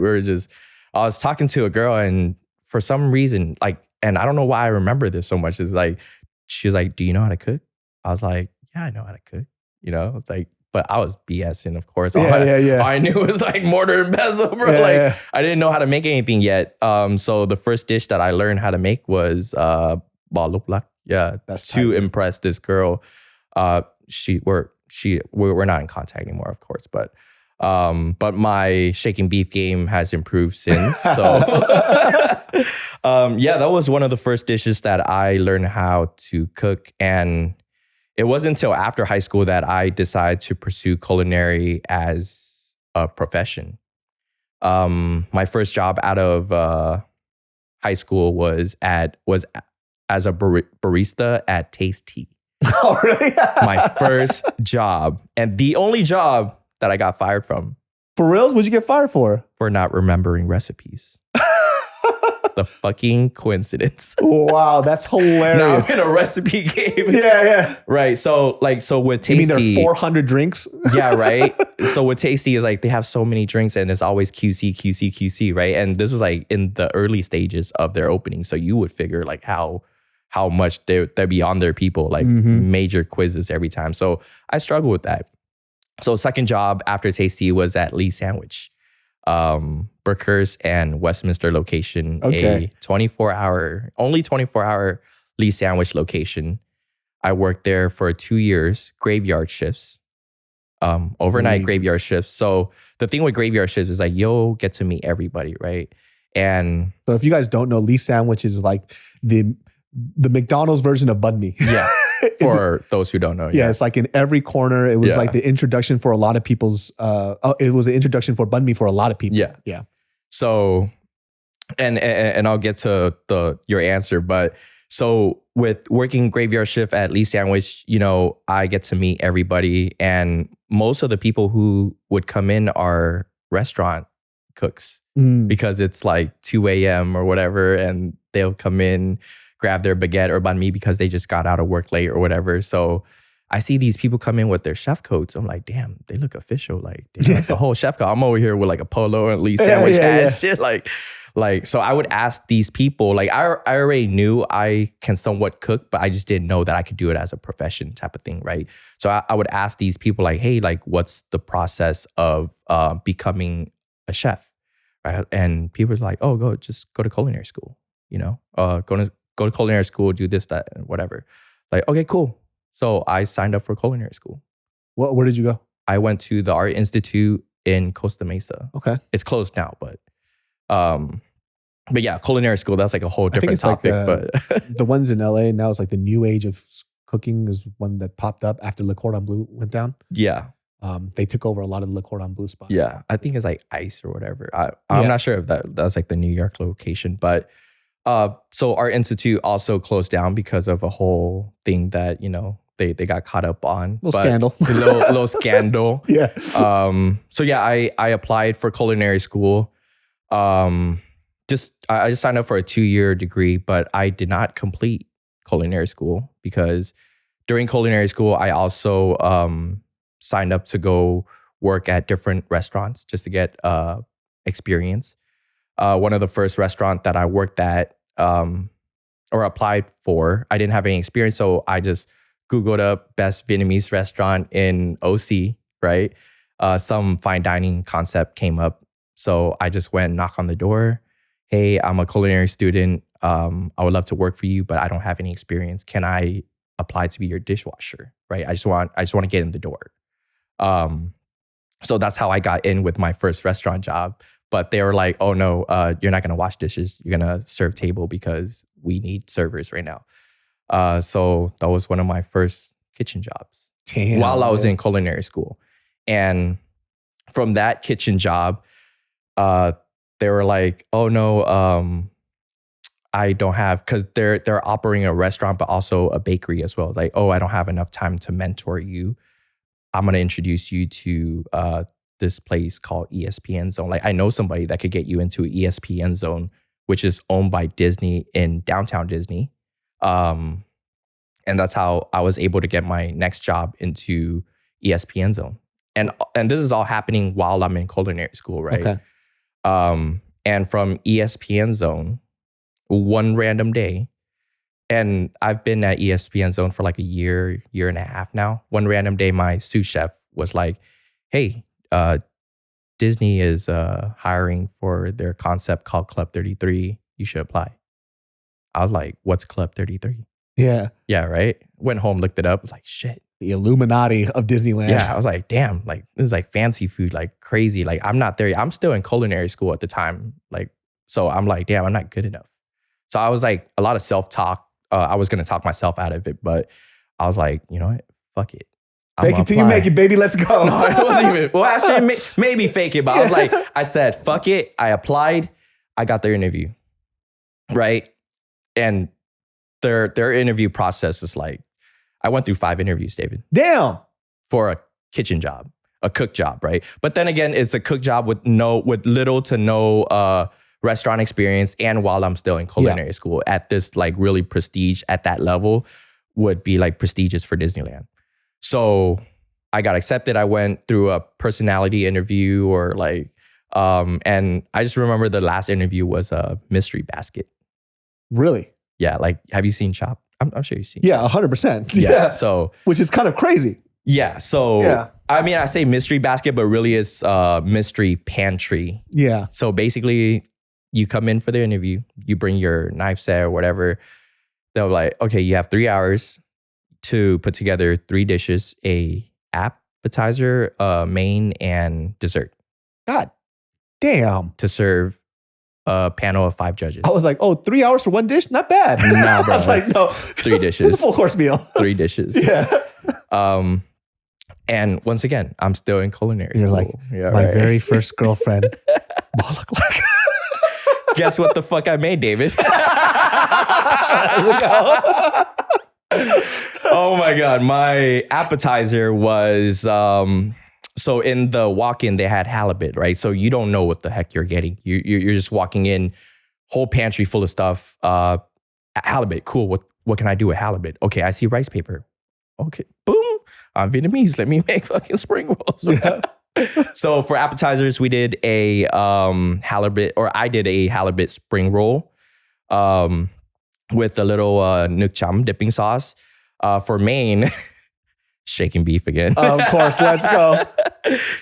was talking to a girl, and for some reason, and I don't know why I remember this so much, is like, she was like, do you know how to cook? I was like, yeah, I know how to cook. It's like, but I was BSing, of course. All I knew was like mortar and pestle, bro. I didn't know how to make anything yet. So the first dish that I learned how to make was baloplak. Yeah, that's to impress this girl. We're not in contact anymore, of course, but my shaking beef game has improved since. So that was one of the first dishes that I learned how to cook. And it wasn't until after high school that I decided to pursue culinary as a profession. My first job out of high school was as a barista at Taste Tea. Oh, really? My first job, and the only job that I got fired from. For reals? What'd you get fired for? For not remembering recipes. The fucking coincidence. Wow, that's hilarious. Now I'm in a recipe game. Yeah. Right. So with Tasty, you mean there are 400 drinks? Yeah, right. So with Tasty is like they have so many drinks and there's always QC, right? And this was like in the early stages of their opening. So you would figure like how much they'd be on their people, like major quizzes every time. So I struggled with that. So second job after Tasty was at Lee's Sandwich. Brookhurst and Westminster location, a 24-hour Lee's Sandwich location. I worked there for 2 years, graveyard shifts, overnight graveyard shifts. So the thing with graveyard shifts is like you'll get to meet everybody, right? And so if you guys don't know, Lee's Sandwich is like the McDonald's version of banh mi. Yeah. For those who don't know. Yeah, it's like in every corner. It was like the introduction for a lot of people's, it was an introduction for banh mi for a lot of people. Yeah. So, and I'll get to your answer, but so with working graveyard shift at Lee's Sandwich, I get to meet everybody, and most of the people who would come in are restaurant cooks because it's like 2 a.m. or whatever, and they'll come in, grab their baguette or banh mi because they just got out of work late or whatever. So I see these people come in with their chef coats. I'm like, damn, they look official. Like, damn, that's a whole chef coat. I'm over here with like a polo and Lee's Sandwich hat shit. Like, so I would ask these people, like I already knew I can somewhat cook, but I just didn't know that I could do it as a profession type of thing, right? So I would ask these people like, hey, like what's the process of becoming a chef, right? And people are like, oh, go to culinary school, go to culinary school, do this, that, and whatever. Like, okay, cool. So I signed up for culinary school. Where did you go? I went to the Art Institute in Costa Mesa. Okay. It's closed now, but yeah, culinary school, that's like a whole different topic. But the ones in LA now, it's like the new age of cooking is one that popped up after Le Cordon Bleu went down. Yeah. They took over a lot of the Le Cordon Bleu spots. Yeah. I think it's like Ice or whatever. I'm not sure if that's like the New York location, but so Art Institute also closed down because of a whole thing that, they got caught up on. Scandal. little scandal. Yeah. So yeah, I applied for culinary school. I just signed up for a 2-year degree, but I did not complete culinary school because during culinary school, I also signed up to go work at different restaurants just to get experience. One of the first restaurant that I worked at or applied for, I didn't have any experience, so I just Googled up best Vietnamese restaurant in OC, right? Some fine dining concept came up. So I just went and knocked on the door. Hey, I'm a culinary student. I would love to work for you, but I don't have any experience. Can I apply to be your dishwasher? Right? I just want to get in the door. So that's how I got in with my first restaurant job. But they were like, oh no, you're not gonna wash dishes. You're gonna serve table because we need servers right now. So that was one of my first kitchen jobs. Damn, while I was in culinary school. And from that kitchen job, they were like, oh no, I don't have, because they're operating a restaurant, but also a bakery as well. It's like, oh, I don't have enough time to mentor you. I'm going to introduce you to this place called ESPN Zone. Like, I know somebody that could get you into ESPN Zone, which is owned by Disney in downtown Disney. And that's how I was able to get my next job into ESPN Zone. And this is all happening while I'm in culinary school, right? Okay. And from ESPN Zone, one random day, and I've been at ESPN Zone for like a year and a half now. One random day, my sous chef was like, hey, Disney is hiring for their concept called Club 33. You should apply. I was like, what's Club 33? Yeah. Yeah, right? Went home, looked it up. Was like, shit. The Illuminati of Disneyland. Yeah, I was like, damn, like this is like fancy food, like crazy. Like I'm not there yet. I'm still in culinary school at the time. Like, so I'm like, damn, I'm not good enough. So I was like, a lot of self-talk. I was going to talk myself out of it, but I was like, you know what? Fuck it. Fake it till you make it, baby. Let's go. No, it wasn't even, well, actually, maybe fake it, but I was like, I said, fuck it. I applied. I got their interview, right? And their interview process is like, I went through 5 interviews, David. Damn. For a kitchen job, a cook job, right? But then again, it's a cook job with little to no restaurant experience, and while I'm still in culinary school at this like really prestige at that level would be like prestigious for Disneyland. So I got accepted. I went through a personality interview or like, and I just remember the last interview was a mystery basket. Really? Yeah. Like, have you seen Chop? I'm sure you've seen. Yeah, 100%. Yeah. So, which is kind of crazy. Yeah. So, I mean, I say mystery basket, but really it's mystery pantry. Yeah. So basically, you come in for the interview, you bring your knife set or whatever. They're like, okay, you have 3 hours to put together 3 dishes, a appetizer, main, and dessert. God damn. To serve a panel of 5 judges. I was like, oh, 3 hours for one dish? Not bad. Nah, bro. I was like, no. 3 dishes. It's a full course meal. 3 dishes. Yeah. And once again, I'm still in culinary You're school. like, yeah, my right. very first girlfriend. Bollock like. Guess what the fuck I made, David? Oh my God. My appetizer was, so in the walk-in, they had halibut, right? So you don't know what the heck you're getting. You're just walking in, whole pantry full of stuff. Halibut, cool. What can I do with halibut? Okay, I see rice paper. Okay, boom. I'm Vietnamese. Let me make fucking spring rolls. Yeah. So for appetizers, we did a halibut, or I did a halibut spring roll with a little nước chấm dipping sauce. For main, shaking beef again. Of course, let's go.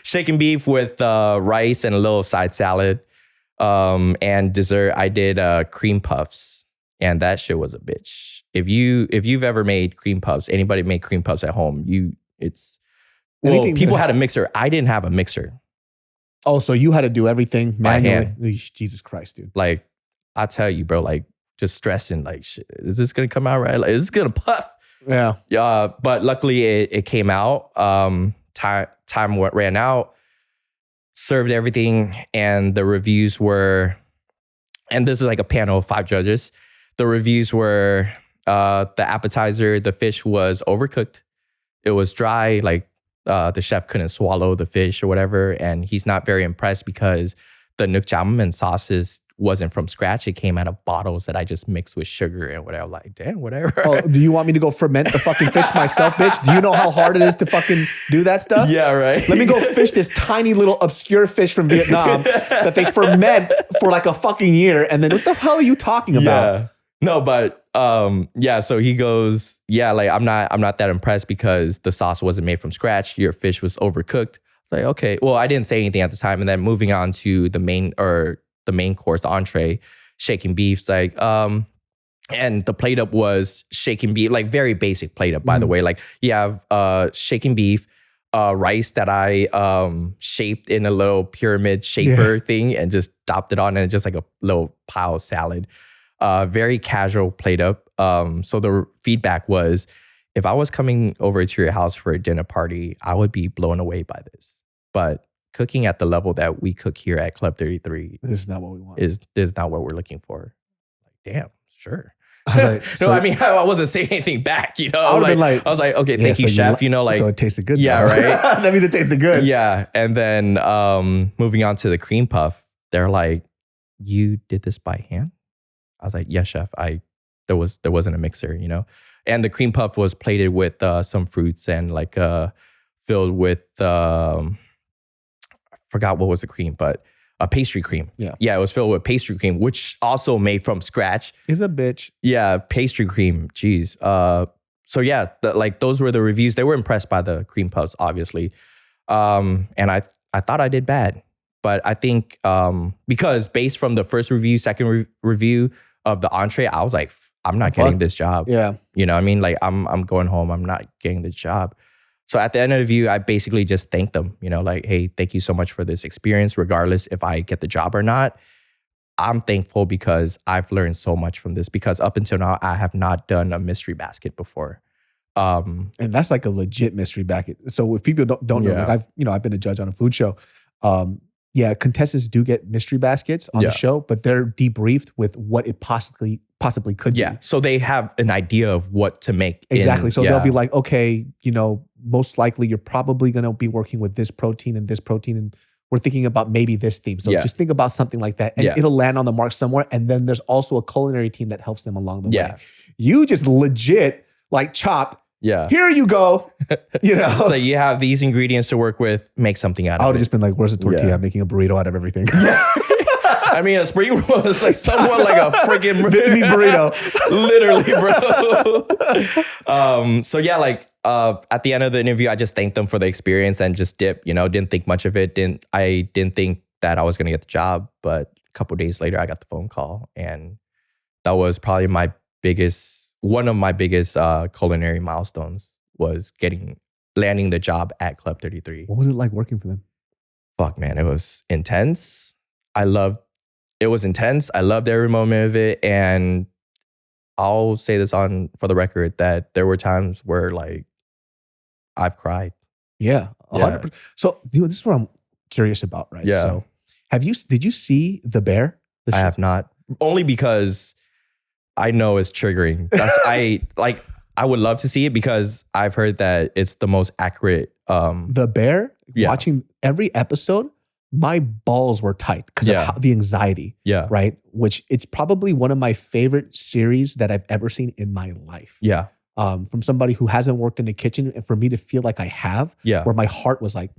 Shaking beef with rice and a little side salad. And dessert, I did cream puffs, and that shit was a bitch. If you've ever made cream puffs, anybody made cream puffs at home, people had a mixer. I didn't have a mixer. Oh, so you had to do everything manually? Jesus Christ, dude. Like, I tell you, bro, like just stressing, like, shit, is this gonna come out right? Like, is this gonna puff? Yeah. Yeah. But luckily it came out. Time ran out. Served everything, and the reviews were, and this is like a panel of 5 judges. The reviews were, the appetizer, the fish was overcooked. It was dry, like the chef couldn't swallow the fish or whatever, and he's not very impressed because the nước chấm and sauces wasn't from scratch. It came out of bottles that I just mixed with sugar and whatever. Like, damn, whatever. Oh, do you want me to go ferment the fucking fish myself, bitch? Do you know how hard it is to fucking do that stuff? Yeah, right. Let me go fish this tiny little obscure fish from Vietnam that they ferment for like a fucking year. And then what the hell are you talking about? Yeah. No, but so he goes, yeah, like I'm not that impressed because the sauce wasn't made from scratch. Your fish was overcooked. Like, okay. Well, I didn't say anything at the time. And then moving on to the main course, the entree, shaking beefs, like and the plate up was shaking beef, like very basic plate up, by the way. Like you have shaking beef, rice that I shaped in a little pyramid shaper thing and just topped it on, and just like a little pile salad. Very casual plate up. So the feedback was, if I was coming over to your house for a dinner party, I would be blown away by this. But cooking at the level that we cook here at Club 33, this is not what we want. Is not what we're looking for. Like, damn, sure. I was like, no, I mean, I wasn't saying anything back, you know? I was like, okay, thank you, so chef. You know, like, so it tasted good. Yeah, though. right. That means it tasted good. Yeah. And then moving on to the cream puff, they're like, you did this by hand? I was like, yeah, chef. There wasn't a mixer, you know? And the cream puff was plated with some fruits and like filled with I forgot what was the cream, but a pastry cream. Yeah, it was filled with pastry cream, which also made from scratch. Is a bitch. Yeah, pastry cream. Jeez. So yeah, those were the reviews. They were impressed by the cream puffs, obviously. And I thought I did bad, but I think because based from the first review, second review of the entree, I was like, I'm not getting this job. Yeah. You know what I mean? Like I'm going home. I'm not getting this job. So at the end of the review, I basically just thanked them, you know, like, hey, thank you so much for this experience. Regardless if I get the job or not, I'm thankful because I've learned so much from this, because up until now, I have not done a mystery basket before. And that's like a legit mystery basket. So if people don't know, like I've been a judge on a food show. Contestants do get mystery baskets on the show, but they're debriefed with what it possibly could be. So they have an idea of what to make. Exactly. So they'll be like, okay, you know, most likely you're probably going to be working with this protein, and we're thinking about maybe this theme. So just think about something like that, and it'll land on the mark somewhere. And then there's also a culinary team that helps them along the way. You just legit like chop. Yeah. Here you go. You know. So you have these ingredients to work with, make something out of it. I would have just been like, where's the tortilla? Yeah. I'm making a burrito out of everything. Yeah. I mean, a spring roll is like somewhat like a freaking Vietnamese burrito. Literally, bro. At the end of the interview, I just thanked them for the experience and just dipped, you know, didn't think much of it. I didn't think that I was going to get the job, but a couple of days later, I got the phone call, and that was probably one of my biggest culinary milestones was landing the job at Club 33. What was it like working for them? Fuck, man, it was intense. It was intense. I loved every moment of it. And I'll say this for the record that there were times where like I've cried. Yeah, 100%. So this is what I'm curious about, right? Yeah. So did you see The Bear? I have not. Only because I know it's triggering. I would love to see it because I've heard that it's the most accurate. The Bear, watching every episode, my balls were tight because of the anxiety. Yeah. Right? Which it's probably one of my favorite series that I've ever seen in my life. Yeah. From somebody who hasn't worked in the kitchen, and for me to feel like I have, where my heart was like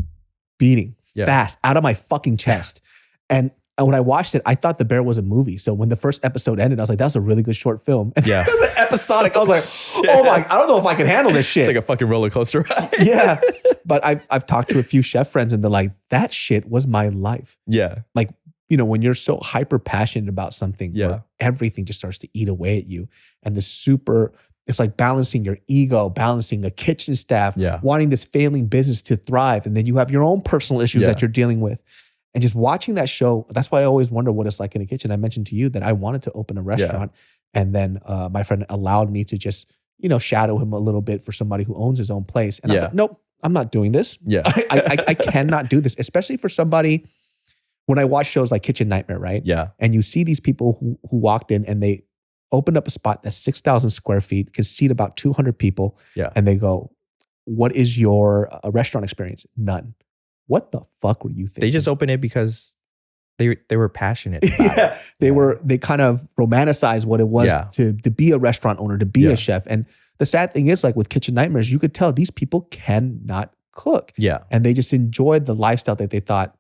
beating fast out of my fucking chest. And when I watched it, I thought The Bear was a movie. So when the first episode ended, I was like, that's a really good short film. And it was an episodic. I was like, oh my, I don't know if I can handle this shit. It's like a fucking roller coaster ride. Yeah. But I've talked to a few chef friends, and they're like, that shit was my life. Yeah. Like, you know, when you're so hyper passionate about something, where everything just starts to eat away at you. And it's like balancing your ego, balancing the kitchen staff, wanting this failing business to thrive. And then you have your own personal issues that you're dealing with. And just watching that show, that's why I always wonder what it's like in a kitchen. I mentioned to you that I wanted to open a restaurant. And then my friend allowed me to just, you know, shadow him a little bit for somebody who owns his own place. And I was like, nope, I'm not doing this. Yeah. I cannot do this, especially for somebody, when I watch shows like Kitchen Nightmare, right? Yeah. And you see these people who walked in and they opened up a spot that's 6,000 square feet, can seat about 200 people. Yeah. And they go, what is your restaurant experience? None. What the fuck were you thinking? They just open it because they were passionate about Yeah, it. they kind of romanticized what it was Yeah. to be a restaurant owner, to be Yeah. a chef. And the sad thing is, like with Kitchen Nightmares, you could tell these people cannot cook. Yeah. And they just enjoyed the lifestyle that they thought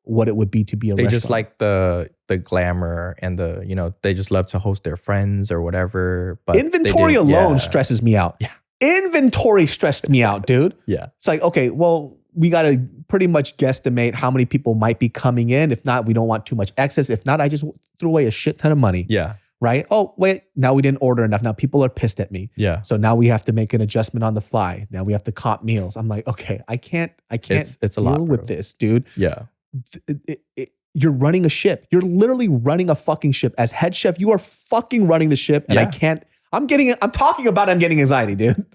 what it would be to be a They restaurant. just like the glamour and the, you know, they just love to host their friends or whatever. But inventory alone stresses me out. Yeah. Inventory stressed me out, dude. Yeah. It's like, okay, well, we got to pretty much guesstimate how many people might be coming in. If not, we don't want too much excess. If not, I just threw away a shit ton of money. Yeah. Right? Oh, wait, now we didn't order enough. Now people are pissed at me. Yeah. So now we have to make an adjustment on the fly. Now we have to comp meals. I'm like, okay, I can't It's a deal lot, with bro. this, dude. Yeah. You're running a ship. You're literally running a fucking ship. As head chef, you are fucking running the ship. And I Yeah. can't, I'm talking about I'm getting anxiety, dude.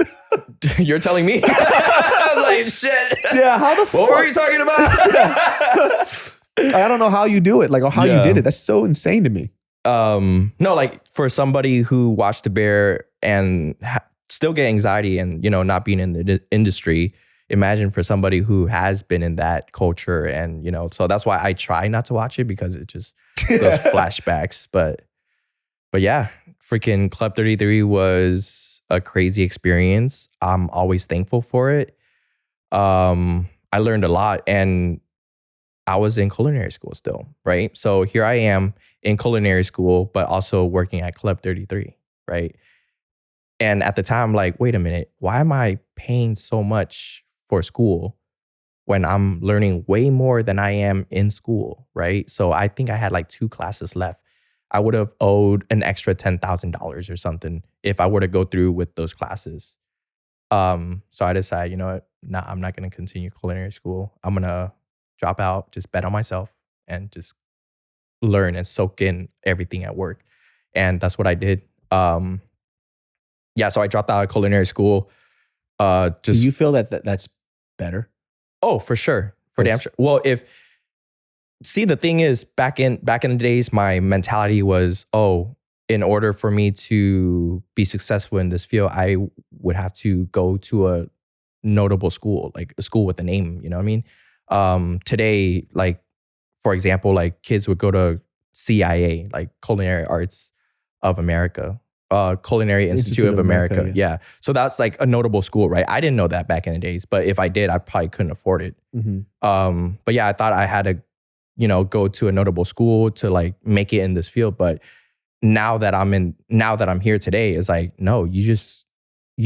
You're telling me? Like, shit. Yeah, how the fuck? What were you talking about? I don't know how you do it, like, or how you did it. That's so insane to me. No, like for somebody who watched The Bear and still get anxiety and, you know, not being in the industry, imagine for somebody who has been in that culture. And, you know, so that's why I try not to watch it, because it just those flashbacks. But yeah, freaking Club 33 was a crazy experience. I'm always thankful for it. I learned a lot, and I was in culinary school still, right? So here I am in culinary school, but also working at Club 33, right? And at the time, like, wait a minute, why am I paying so much for school when I'm learning way more than I am in school, right? So I think I had like 2 classes left. I would have owed an extra $10,000 or something if I were to go through with those classes. So I decided, you know what, nah, I'm not going to continue culinary school. I'm going to drop out, just bet on myself, and just learn and soak in everything at work. And that's what I did. Yeah, so I dropped out of culinary school. Do you feel that's better? Oh, for sure. For damn sure. Well, the thing is, back in the days, my mentality was, oh, in order for me to be successful in this field, I would have to go to a notable school, like a school with a name, you know what I mean? Today, like, for example, like kids would go to CIA, like Culinary Arts of America, Culinary Institute of America. Yeah. So that's like a notable school, right? I didn't know that back in the days, but if I did, I probably couldn't afford it. Mm-hmm. But yeah, I thought I had to, you know, go to a notable school to like make it in this field. But now that I'm here today, it's like, no, you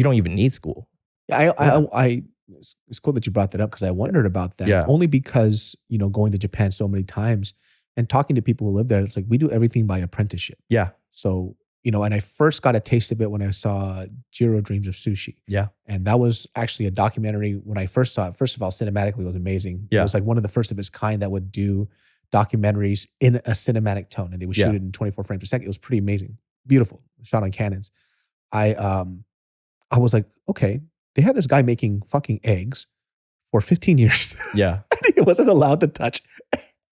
don't even need school. It's cool that you brought that up, because I wondered about that. Yeah. Only because, you know, going to Japan so many times and talking to people who live there, it's like we do everything by apprenticeship. Yeah. So, you know, and I first got a taste of it when I saw Jiro Dreams of Sushi. Yeah. And that was actually a documentary when I first saw it. First of all, cinematically, it was amazing. Yeah. It was like one of the first of its kind that would do documentaries in a cinematic tone, and they would shoot it in 24 frames per second. It was pretty amazing. Beautiful. Shot on Canons. I was like, okay, they had this guy making fucking eggs for 15 years. Yeah. And he wasn't allowed to touch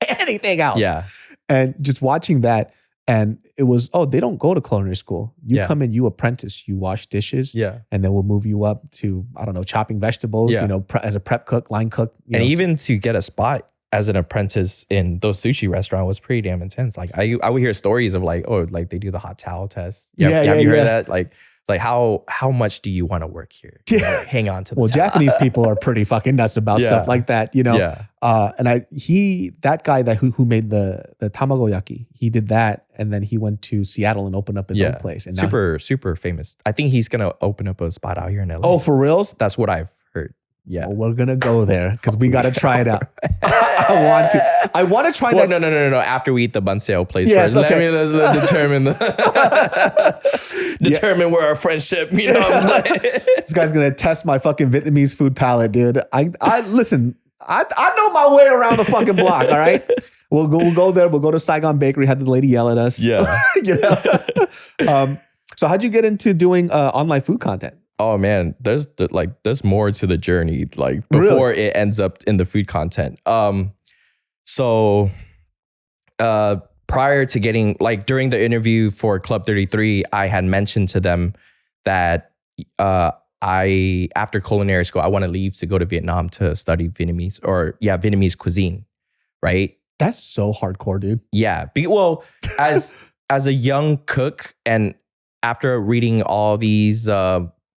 anything else. Yeah. And just watching that, and it was, oh, they don't go to culinary school. You come in, you apprentice, you wash dishes. Yeah. And then we'll move you up to, I don't know, chopping vegetables, you know, as a prep cook, line cook. And even to get a spot as an apprentice in those sushi restaurants was pretty damn intense. Like I would hear stories of like, oh, like they do the hot towel test. Have you heard that? Like how much do you want to work here? You know, hang on to the towel. Japanese people are pretty fucking nuts about stuff like that, you know? Yeah. And that guy who made the tamagoyaki, he did that. And then he went to Seattle and opened up his own place. And super famous. I think he's going to open up a spot out here in LA. Oh, for reals? That's what I've heard. Yeah. Well, we're going to go there because we got to try it out. I want to try that. No. After we eat the banseo place yes, first. Okay. Let's determine where our friendship, you know what I'm saying? This guy's going to test my fucking Vietnamese food palate, dude. Listen, I know my way around the fucking block, all right? We'll go there. We'll go to Saigon Bakery, have the lady yell at us. Yeah. You know? So how'd you get into doing online food content? Oh man, there's more to the journey, like before it ends up in the food content. So prior to getting, like during the interview for Club 33, I had mentioned to them that after culinary school, I want to leave to go to Vietnam to study Vietnamese cuisine, right? That's so hardcore, dude. Yeah. As a young cook, and after reading all these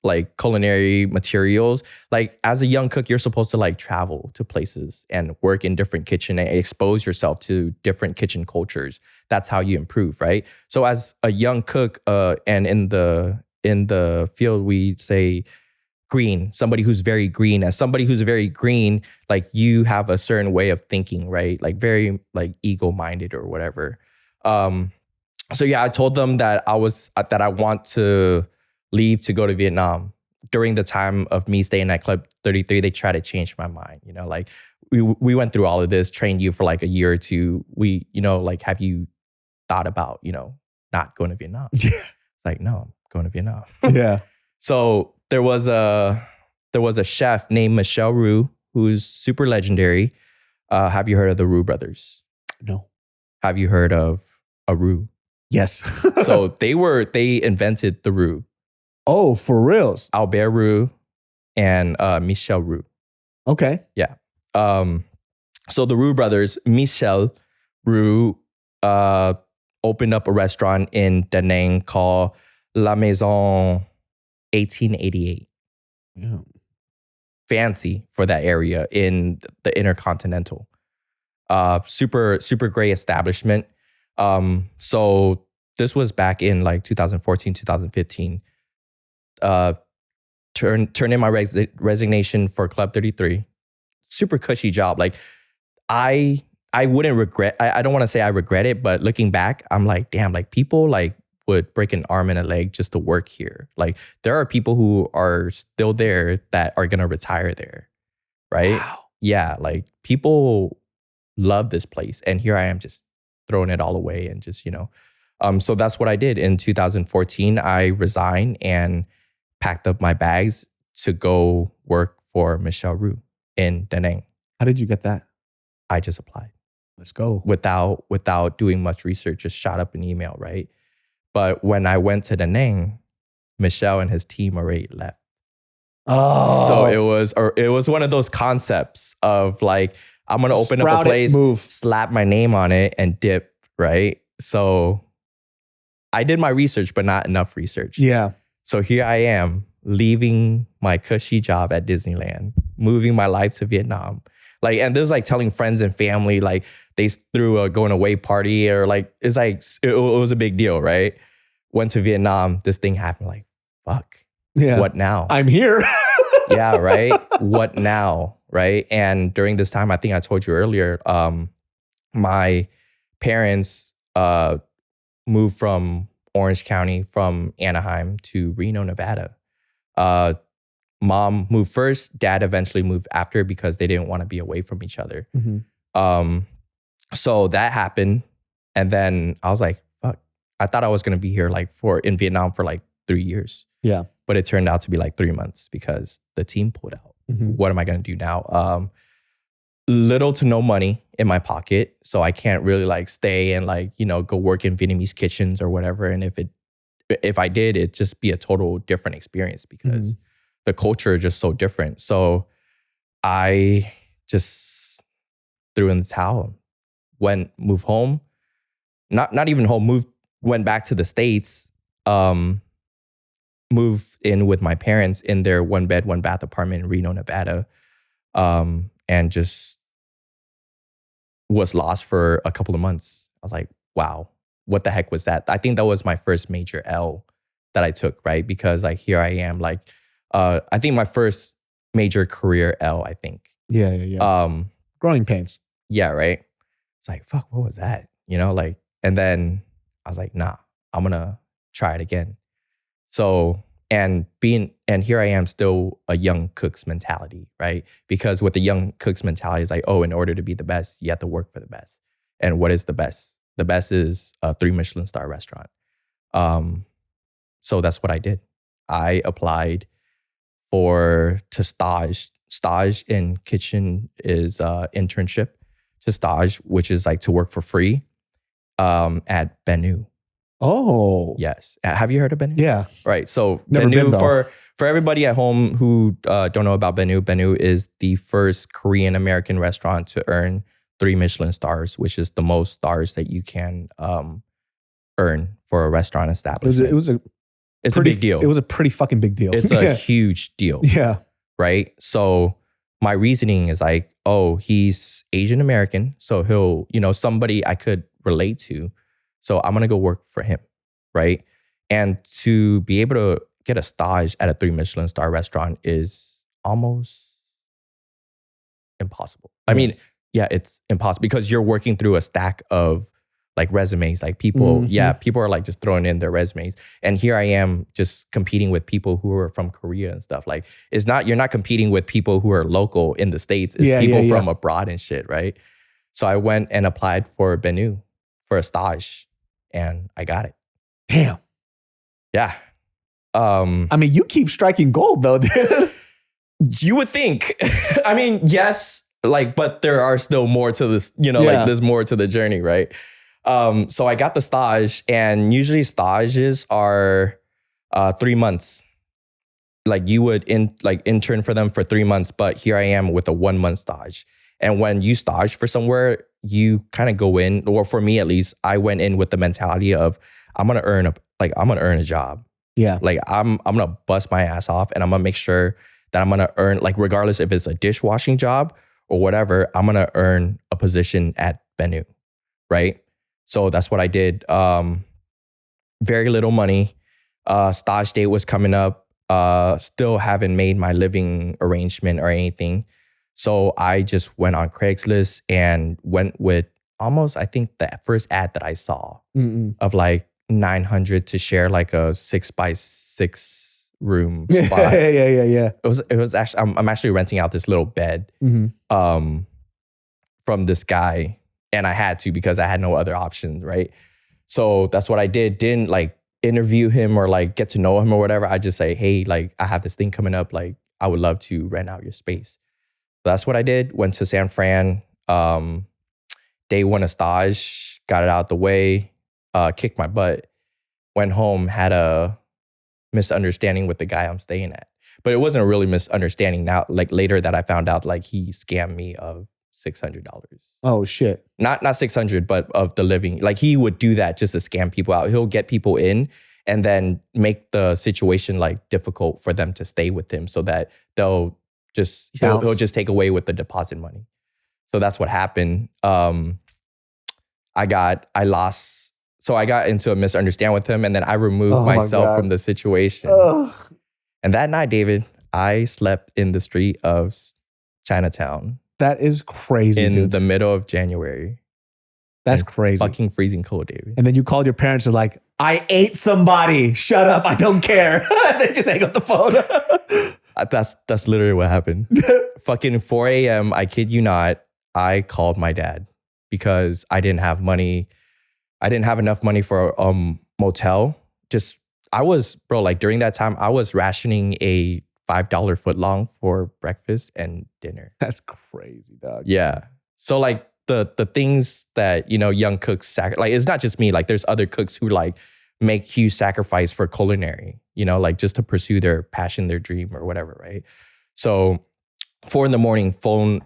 like culinary materials, like as a young cook, you're supposed to like travel to places and work in different kitchen and expose yourself to different kitchen cultures. That's how you improve, right? So as a young cook, and in the field we say green, somebody who's very green. As somebody who's very green, like you have a certain way of thinking, right? Like very like ego-minded or whatever. So yeah, I told them that I want to leave to go to Vietnam. During the time of me staying at Club 33, they tried to change my mind. You know, like we went through all of this, trained you for like a year or two. We, you know, like, have you thought about, you know, not going to Vietnam? Yeah. It's like, no, I'm going to Vietnam. Yeah. So there was a chef named Michel Roux, who's super legendary. Have you heard of the Roux brothers? No. Have you heard of a roux? Yes. So they invented the roux. Oh, for reals? Albert Roux and Michel Roux. Okay. Yeah. So the Roux brothers, Michel Roux, opened up a restaurant in Da Nang called La Maison 1888. Yeah. Fancy for that area in the Intercontinental. Super, super great establishment. So this was back in like 2014, 2015. Turn in my resignation for Club 33. Super cushy job. Like I wouldn't regret. I don't want to say I regret it, but looking back, I'm like, damn. Like people like would break an arm and a leg just to work here. Like there are people who are still there that are gonna retire there, right? Wow. Yeah, like people love this place, and here I am just throwing it all away and just, you know. So that's what I did in 2014. I resigned and packed up my bags to go work for Michel Roux in Da Nang. How did you get that? I just applied Let's go. without doing much research. Just shot up an email, right? But when I went to Da Nang, Michel and his team already left. Oh. So it was one of those concepts of like, I'm gonna open up a place, slap my name on it, and dip, right? So I did my research, but not enough research. Yeah. So here I am, leaving my cushy job at Disneyland, moving my life to Vietnam. Like, and there's like telling friends and family, like they threw a going away party, or like, it's like, it was a big deal, right? Went to Vietnam, this thing happened, like, fuck. Yeah. What now? I'm here. Yeah, right? What now, right? And during this time, I think I told you earlier, my parents moved from Orange County, from Anaheim to Reno, Nevada. Mom moved first, dad eventually moved after because they didn't want to be away from each other. Mm-hmm. So that happened. And then I was like, fuck, I thought I was going to be here like in Vietnam for like 3 years. Yeah. But it turned out to be like 3 months because the team pulled out. Mm-hmm. What am I going to do now? Little to no money in my pocket. So I can't really like stay and like, you know, go work in Vietnamese kitchens or whatever. And if I did, it'd just be a total different experience because the culture is just so different. So I just threw in the towel, moved home, not even home, went back to the States, moved in with my parents in their 1-bed, 1-bath apartment in Reno, Nevada, and just was lost for a couple of months. I was like, wow, what the heck was that? I think that was my first major L that I took, right? Because like here I am, like, I think my first major career L, I think. Yeah. Growing pains. Yeah, right? It's like, fuck, what was that? You know, like, and then I was like, nah, I'm gonna try it again. So, and here I am, still a young cook's mentality, right? Because with the young cook's mentality, it's like, oh, in order to be the best, you have to work for the best. And what is the best? The best is a 3 Michelin star restaurant. So that's what I did. I applied to stage. Stage in kitchen is internship to stage, which is like to work for free at Benu. Oh. Yes. Have you heard of Benu? Yeah. Right. So Never Benu, been, for everybody at home who don't know about Benu, Benu is the first Korean American restaurant to earn 3 Michelin stars, which is the most stars that you can earn for a restaurant establishment. It's a big deal. It was a pretty fucking big deal. It's a huge deal. Yeah. Right? So my reasoning is like, oh, he's Asian American, so he'll, somebody I could relate to. So I'm going to go work for him, right? And to be able to get a stage at a 3 Michelin star restaurant is almost impossible. I mean, yeah, it's impossible because you're working through a stack of like resumes, like people, people are like just throwing in their resumes. And here I am just competing with people who are from Korea and stuff. Like you're not competing with people who are local in the States. It's people from abroad and shit, right? So I went and applied for Benu for a stage and I got it. Damn. Yeah. I mean, you keep striking gold though, dude. You would think. I mean, yes, like, but there are still more to this, like there's more to the journey, right? So I got the stage, and usually stages are 3 months. Like you would intern for them for 3 months, but here I am with a 1 month stage. And when you stage for somewhere, you kind of go in, or for me at least, I went in with the mentality of I'm gonna earn a job. Yeah. Like I'm gonna bust my ass off, and I'm gonna make sure that I'm gonna earn, like regardless if it's a dishwashing job or whatever, I'm gonna earn a position at Benu, right? So that's what I did. Very little money. Stage date was coming up. Still haven't made my living arrangement or anything. So I just went on Craigslist and went with almost, I think, the first ad that I saw of like 900 to share like a 6x6 room spot. Yeah. It was actually, I'm actually renting out this little bed from this guy. And I had to because I had no other options, right? So that's what I did. Didn't like interview him or like get to know him or whatever. I just say, hey, like I have this thing coming up. Like I would love to rent out your space. So that's what I did. Went to San Fran. Day one of stage, got it out the way, kicked my butt. Went home, had a misunderstanding with the guy I'm staying at. But it wasn't a really misunderstanding. Now, like later that I found out, like he scammed me of $600. Oh shit. Not 600, but of the living. Like he would do that just to scam people out. He'll get people in and then make the situation like difficult for them to stay with him so that he'll just take away with the deposit money. So that's what happened. I got into a misunderstanding with him, and then I removed myself from the situation. Ugh. And that night, David, I slept in the street of Chinatown. That is crazy, in dude. the middle of January. That's crazy. Fucking freezing cold, David. And then you called your parents and like, I ate somebody. Shut up. I don't care. They just hang up the phone. That's literally what happened. Fucking 4 a.m., I kid you not, I called my dad because I didn't have money. I didn't have enough money for a motel. During that time, I was rationing a $5 footlong for breakfast and dinner. That's crazy, dog. Yeah. So like the things that, young cooks, like it's not just me, like there's other cooks who like make huge sacrifice for culinary, like just to pursue their passion, their dream or whatever, right? So 4 a.m, phone,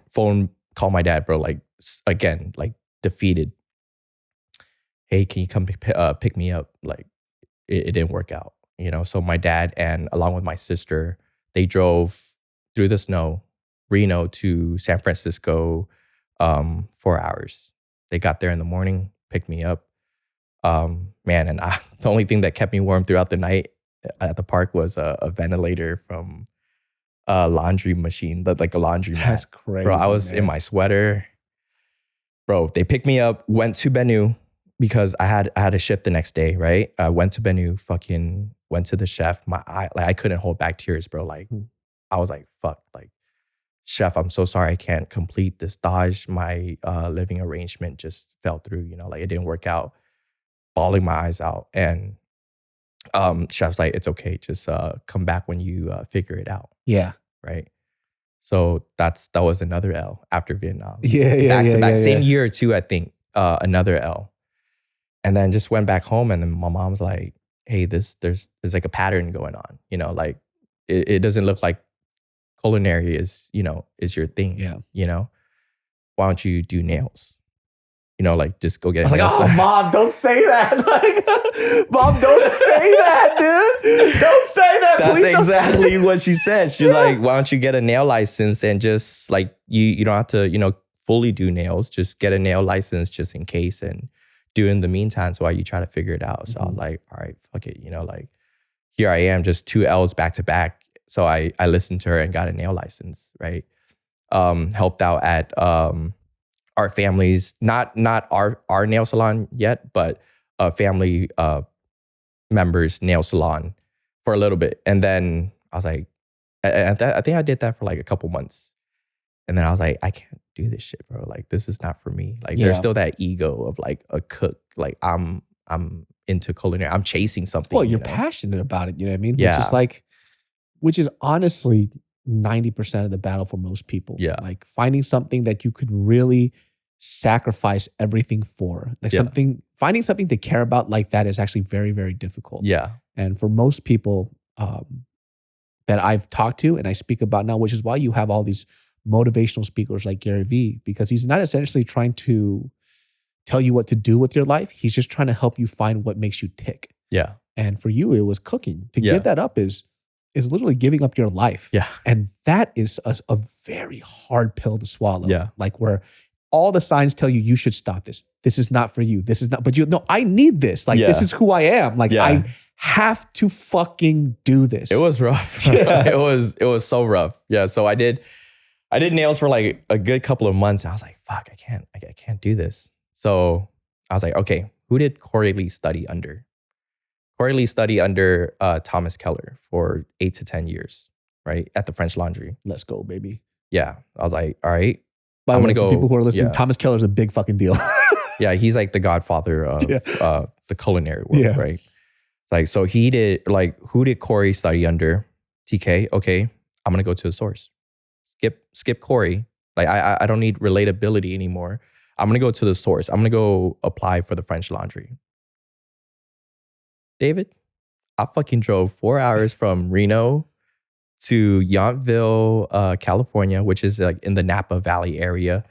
call my dad, bro, like again, like defeated. Hey, can you come pick me up? Like it didn't work out, So my dad and along with my sister, they drove through the snow, Reno to San Francisco, 4 hours. They got there in the morning, picked me up. The only thing that kept me warm throughout the night at the park was a ventilator from a laundry machine, but like a laundry mat. That's crazy, bro. I was in my sweater. Bro, they picked me up, went to Benu because I had a shift the next day, right? I went to Benu, fucking went to the chef. I couldn't hold back tears, bro. Like I was like, fuck, like chef, I'm so sorry I can't complete this stage. My living arrangement just fell through, like it didn't work out. Bawling my eyes out. And chef's like, it's okay. Just come back when you figure it out. Yeah. Right. So that was another L after Vietnam. Yeah. Back to back. Same year or two, I think, another L. And then just went back home, and then my mom's like, hey, there's like a pattern going on. Like it doesn't look like culinary is your thing. Yeah. why don't you do nails? You know, like just go get I was like, nails oh, done. mom, don't say that. Like, mom, don't say that, dude. Don't say that. That's Please exactly what she said. She's like, why don't you get a nail license and just like, you don't have to, fully do nails. Just get a nail license just in case and do in the meantime so while you try to figure it out. So I was like, all right, fuck it. Like here I am, just 2 L's back to back. So I listened to her and got a nail license, right? Helped out at our family's, not our nail salon yet, but a family member's nail salon for a little bit. And then I was like, I think I did that for like a couple months. And then I was like, I can't do this shit, bro. Like, this is not for me. Like, there's still that ego of like a cook. Like, I'm into culinary. I'm chasing something. Well, you're passionate about it. You know what I mean? Yeah. Which is honestly 90% of the battle for most people. Yeah. Like finding something that you could really sacrifice everything for. Like finding something to care about like that is actually very, very difficult. Yeah. And for most people that I've talked to and I speak about now, which is why you have all these motivational speakers like Gary Vee, because he's not essentially trying to tell you what to do with your life. He's just trying to help you find what makes you tick. Yeah. And for you, it was cooking. To give that up is literally giving up your life. Yeah. And that is a very hard pill to swallow. Yeah. Like where all the signs tell you should stop this. This is not for you. This is not, but I need this. Like, this is who I am. Like, I have to fucking do this. It was rough. Yeah. It was so rough. Yeah. So I did nails for like a good couple of months. I was like, fuck, I can't do this. So I was like, okay, who did Corey Lee study under? Corey Lee studied under Thomas Keller for 8 to 10 years, right? At the French Laundry. Let's go, baby. Yeah. I was like, all right. By the way, for people who are listening, Thomas Keller's a big fucking deal. Yeah, he's like the godfather of the culinary world, right? It's like, so he did, like, who did Corey study under? TK. Okay, I'm going to go to the source. Skip Corey. Like, I don't need relatability anymore. I'm going to go to the source. I'm going to go apply for the French Laundry. David, I fucking drove 4 hours from Reno to Yountville, California, which is like in the Napa Valley area,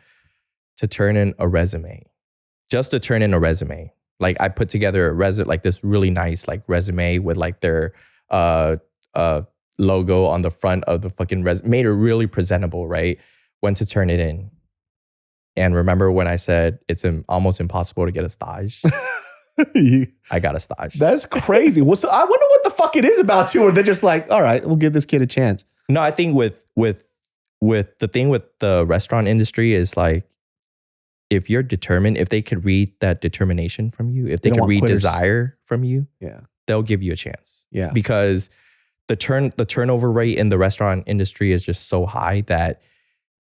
to turn in a resume. Just to turn in a resume. Like, I put together a resume, like this really nice like resume with like their logo on the front of the fucking resume. Made it really presentable, right? Went to turn it in. And remember when I said it's almost impossible to get a stage? I got a stage. That's crazy. Well, so I wonder what the fuck it is about you, or they're just like, all right, we'll give this kid a chance. No, I think with the thing with the restaurant industry is like, if you're determined, if they could read that determination from you, if they could read desire from you, they'll give you a chance. Yeah. Because the turnover rate in the restaurant industry is just so high that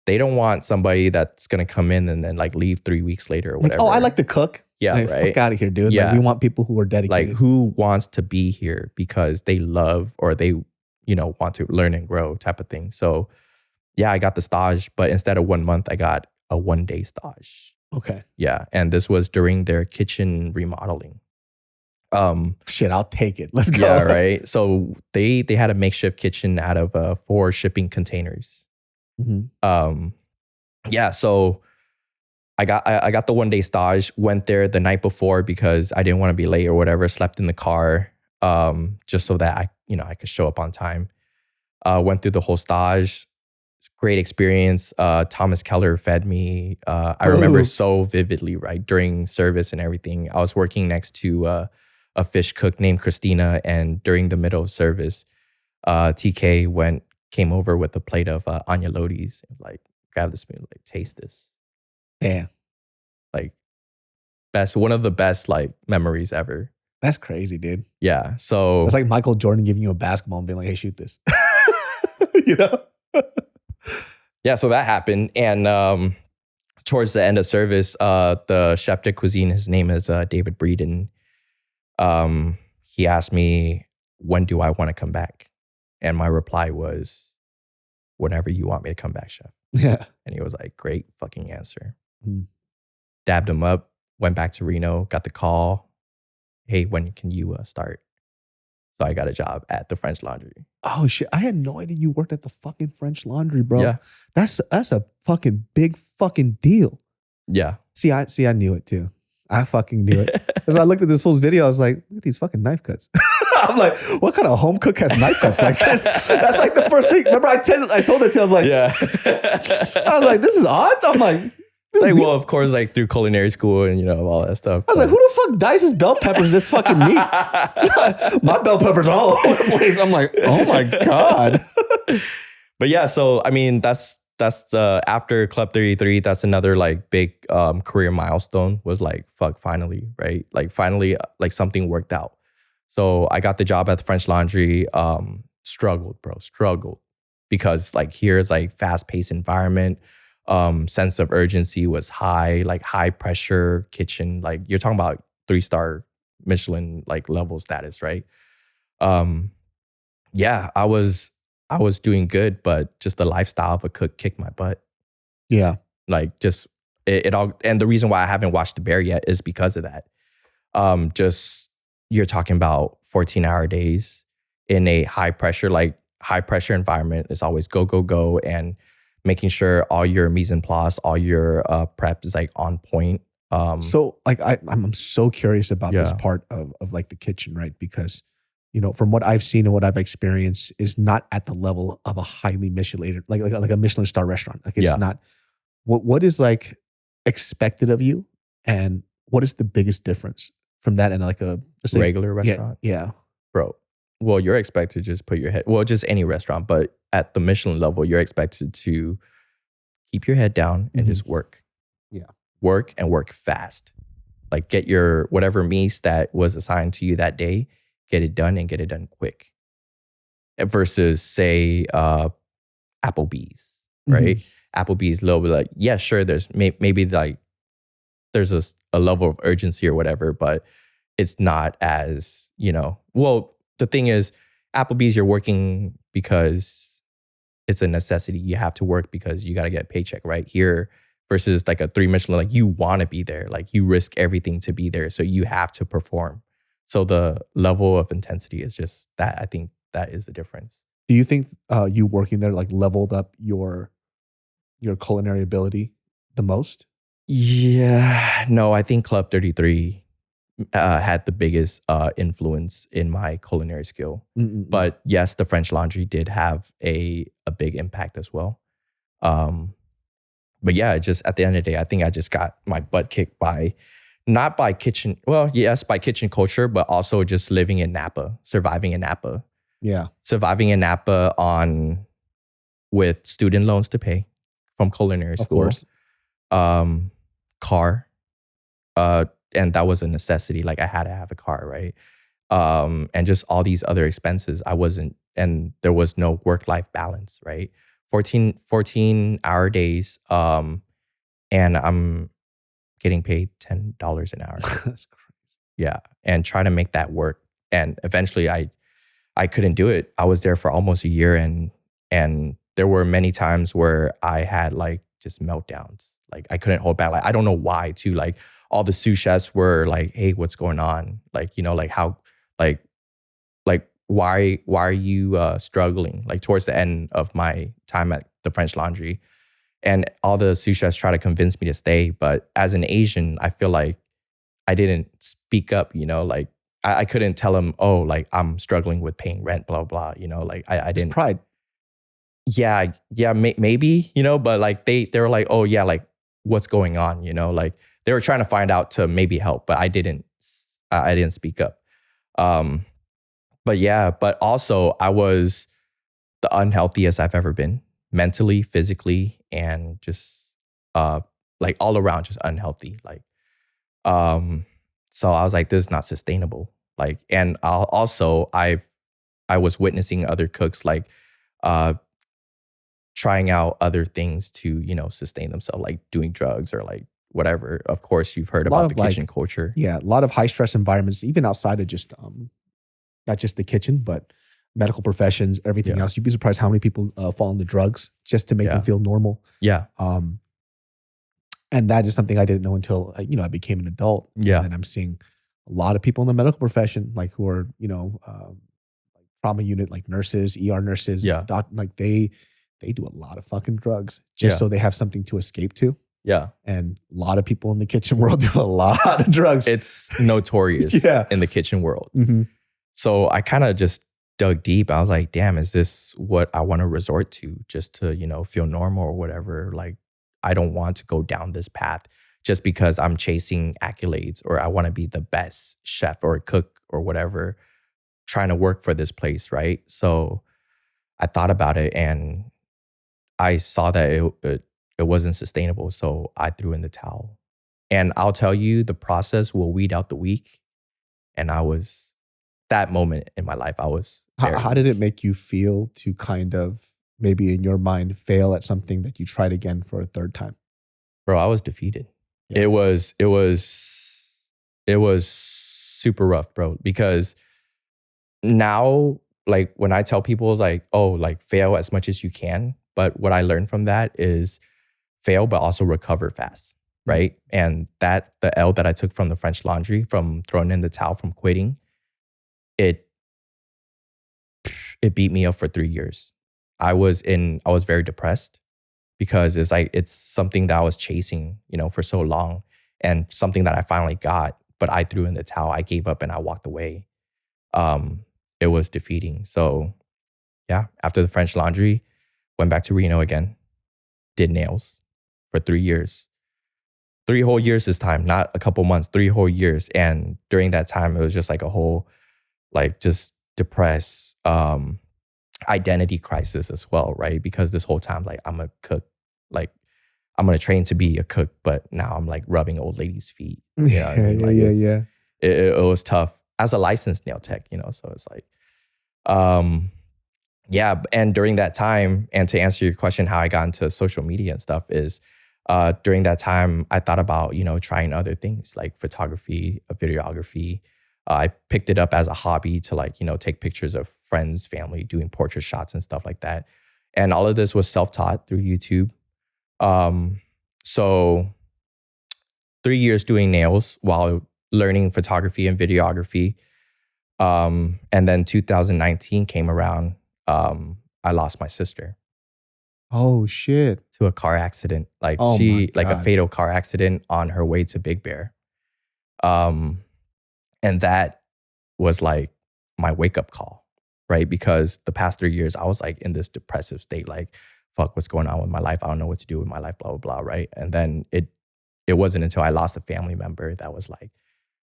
they don't want somebody that's going to come in and then like leave 3 weeks later or whatever. Like, oh, I like to cook. Yeah, like, right. Fuck out of here, dude. Yeah. Like, we want people who are dedicated. Like, who wants to be here because they love or they, want to learn and grow type of thing. So yeah, I got the stage, but instead of 1 month, I got a 1-day stage. Okay. Yeah. And this was during their kitchen remodeling. Shit, I'll take it. Let's go. Yeah, right. So they had a makeshift kitchen out of 4 shipping containers. Mm-hmm. Yeah, so I got the 1-day stage, went there the night before because I didn't want to be late or whatever, slept in the car just so that I could show up on time. Went through the whole stage. Great experience. Thomas Keller fed me. I remember so vividly, right? During service and everything. I was working next to a fish cook named Christina, and during the middle of service, TK came over with a plate of agnolotis and like grabbed the spoon, like, taste this. Damn. Like, one of the best like memories ever. That's crazy, dude. Yeah. So it's like Michael Jordan giving you a basketball and being like, hey, shoot this. Yeah, so that happened. And towards the end of service, the chef de cuisine, his name is David Breeden. He asked me, when do I want to come back? And my reply was, whenever you want me to come back, chef. Yeah. And he was like, great fucking answer. Dabbed him up, went back to Reno, got the call. Hey, when can you start? So I got a job at the French Laundry. Oh shit! I had no idea you worked at the fucking French Laundry, bro. Yeah. That's a fucking big fucking deal. Yeah. See, I knew it too. I fucking knew it. Because I looked at this fool's video, I was like, look at these fucking knife cuts. I'm like, what kind of home cook has knife cuts like this? That's like the first thing. Remember, I told it to you, I was like, Yeah. I was like, this is odd. I'm like, well, of course, like through culinary school and all that stuff. I was like, who the fuck dices bell peppers this fucking meat? My bell peppers are all over the place. I'm like, oh my God. But yeah, so I mean, that's after Club 33, that's another like big career milestone was like, fuck, finally, right? Like finally, like something worked out. So I got the job at the French Laundry, struggled because like here's like fast-paced environment, sense of urgency was high, like high pressure kitchen, like you're talking about 3-star Michelin like level status, right? Yeah, I was doing good, but just the lifestyle of a cook kicked my butt. Yeah. Like just it all, and the reason why I haven't watched The Bear yet is because of that. Just you're talking about 14-hour days in a high pressure environment. It's always go, and making sure all your mise en place, all your prep is like on point. So like I'm so curious about this part of like the kitchen, right? Because from what I've seen and what I've experienced is not at the level of a highly Michelin, like a Michelin star restaurant. Like it's not. What is like expected of you, and what is the biggest difference from that and like a regular restaurant? Yeah, bro. Well, you're expected to just put your head. Well, just any restaurant, but at the Michelin level, you're expected to keep your head down and just work. Yeah, work and work fast. Like get your whatever mise that was assigned to you that day. Get it done and get it done quick. Versus say Applebee's, right? Applebee's a little bit like, yeah, sure, there's maybe like there's a level of urgency or whatever, but it's not as, well, the thing is, Applebee's, you're working because it's a necessity. You have to work because you got to get a paycheck, right? Here versus like a 3 Michelin, like you want to be there. Like you risk everything to be there. So you have to perform. So the level of intensity is just that. I think that is the difference. Do you think you working there like leveled up your culinary ability the most? Yeah, no, I think Club 33 had the biggest influence in my culinary skill. But yes, the French Laundry did have a big impact as well. But yeah, just at the end of the day, I think I just got my butt kicked by not by kitchen, well, yes, by kitchen culture, but also just living in Napa, surviving in Napa. Yeah. Surviving in Napa with student loans to pay from culinary school. Of course. Car. And that was a necessity. Like I had to have a car, right? And just all these other expenses. And there was no work-life balance, right? 14-hour days. And I'm getting paid $10 an hour. That's crazy. Yeah. And trying to make that work. And eventually I couldn't do it. I was there for almost a year and there were many times where I had like just meltdowns. Like I couldn't hold back. Like I don't know why too. Like all the sous chefs were like, hey, what's going on? Like, like how, like why are you struggling? Like towards the end of my time at the French Laundry. And all the sous chefs try to convince me to stay. But as an Asian, I feel like I didn't speak up, like I couldn't tell them, oh, like I'm struggling with paying rent, blah, blah, like I didn't. It's pride. Yeah, maybe, but like they were like, oh yeah, like what's going on, like they were trying to find out to maybe help, but I didn't speak up. But yeah, but also I was the unhealthiest I've ever been, mentally, physically, and just like all around just unhealthy. Like, so I was like, this is not sustainable. Like, and I was witnessing other cooks like trying out other things to, sustain themselves, like doing drugs or like whatever. Of course, you've heard about the kitchen culture. Yeah, a lot of high stress environments, even outside of just not just the kitchen, but medical professions, everything else. You'd be surprised how many people fall into drugs just to make them feel normal. Yeah. And that is something I didn't know until I became an adult. Yeah. And then I'm seeing a lot of people in the medical profession, like who are trauma unit, like nurses, ER nurses, Yeah. like they do a lot of fucking drugs just so they have something to escape to. Yeah. And a lot of people in the kitchen world do a lot of drugs. It's notorious in the kitchen world. Mm-hmm. So I kind of just dug deep. I was like, damn, is this what I want to resort to just to, you know, feel normal or whatever? Like, I don't want to go down this path just because I'm chasing accolades or I want to be the best chef or cook or whatever, trying to work for this place, right? So I thought about it and I saw that it wasn't sustainable. So I threw in the towel. And I'll tell you, the process will weed out the weak. And that moment in my life, I was How did it make you feel to kind of maybe in your mind fail at something that you tried again for a third time? Bro, I was defeated. Yeah. It was super rough, bro, because now, like when I tell people like, oh, like fail as much as you can. But what I learned from that is fail, but also recover fast, right? And the L that I took from the French Laundry, from throwing in the towel, from quitting, it beat me up for 3 years. I was very depressed because it's something that I was chasing, you know, for so long, and something that I finally got, but I threw in the towel. I gave up and I walked away. It was defeating. So yeah, after the French Laundry, went back to Reno again, did nails for 3 years. 3 whole years this time, not a couple months, 3 whole years. And during that time, it was just like a whole, like just depressed, identity crisis as well, right? Because this whole time, like I'm a cook, like I'm gonna train to be a cook, but now I'm like rubbing old ladies' feet. You know what I mean? Like it was tough as a licensed nail tech, you know. So it's like, yeah. And during that time, and to answer your question, how I got into social media and stuff is, during that time, I thought about, you know, trying other things like photography, videography. I picked it up as a hobby to like, you know, take pictures of friends, family, doing portrait shots and stuff like that. And all of this was self-taught through YouTube. So 3 years doing nails while learning photography and videography. And then 2019 came around. I lost my sister. Oh shit. To a car accident. Like like a fatal car accident on her way to Big Bear. And that was like my wake up call, right? Because the past 3 years, I was like in this depressive state, like, fuck, what's going on with my life? I don't know what to do with my life, blah, blah, blah, right? And then it wasn't until I lost a family member that was like,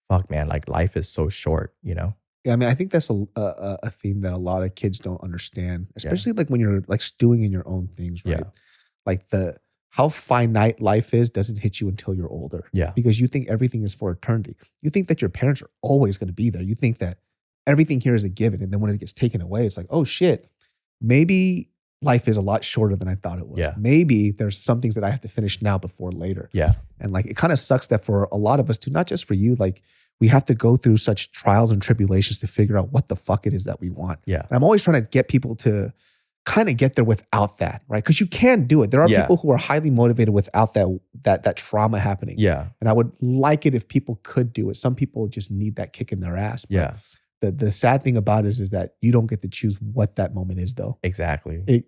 fuck, man, like life is so short, you know? Yeah, I mean, I think that's a theme that a lot of kids don't understand, especially like when you're like stewing in your own things, right? Like how finite life is doesn't hit you until you're older. Yeah. Because you think everything is for eternity. You think that your parents are always going to be there. You think that everything here is a given. And then when it gets taken away, it's like, oh shit, maybe life is a lot shorter than I thought it was. Yeah. Maybe there's some things that I have to finish now before later. Yeah. And like, it kind of sucks that for a lot of us too, not just for you, like we have to go through such trials and tribulations to figure out what the fuck it is that we want. Yeah. And I'm always trying to get people to kind of get there without that, right? Because you can do it. There are people who are highly motivated without that trauma happening. Yeah. And I would like it if people could do it. Some people just need that kick in their ass. But the sad thing about it is that you don't get to choose what that moment is, though. Exactly.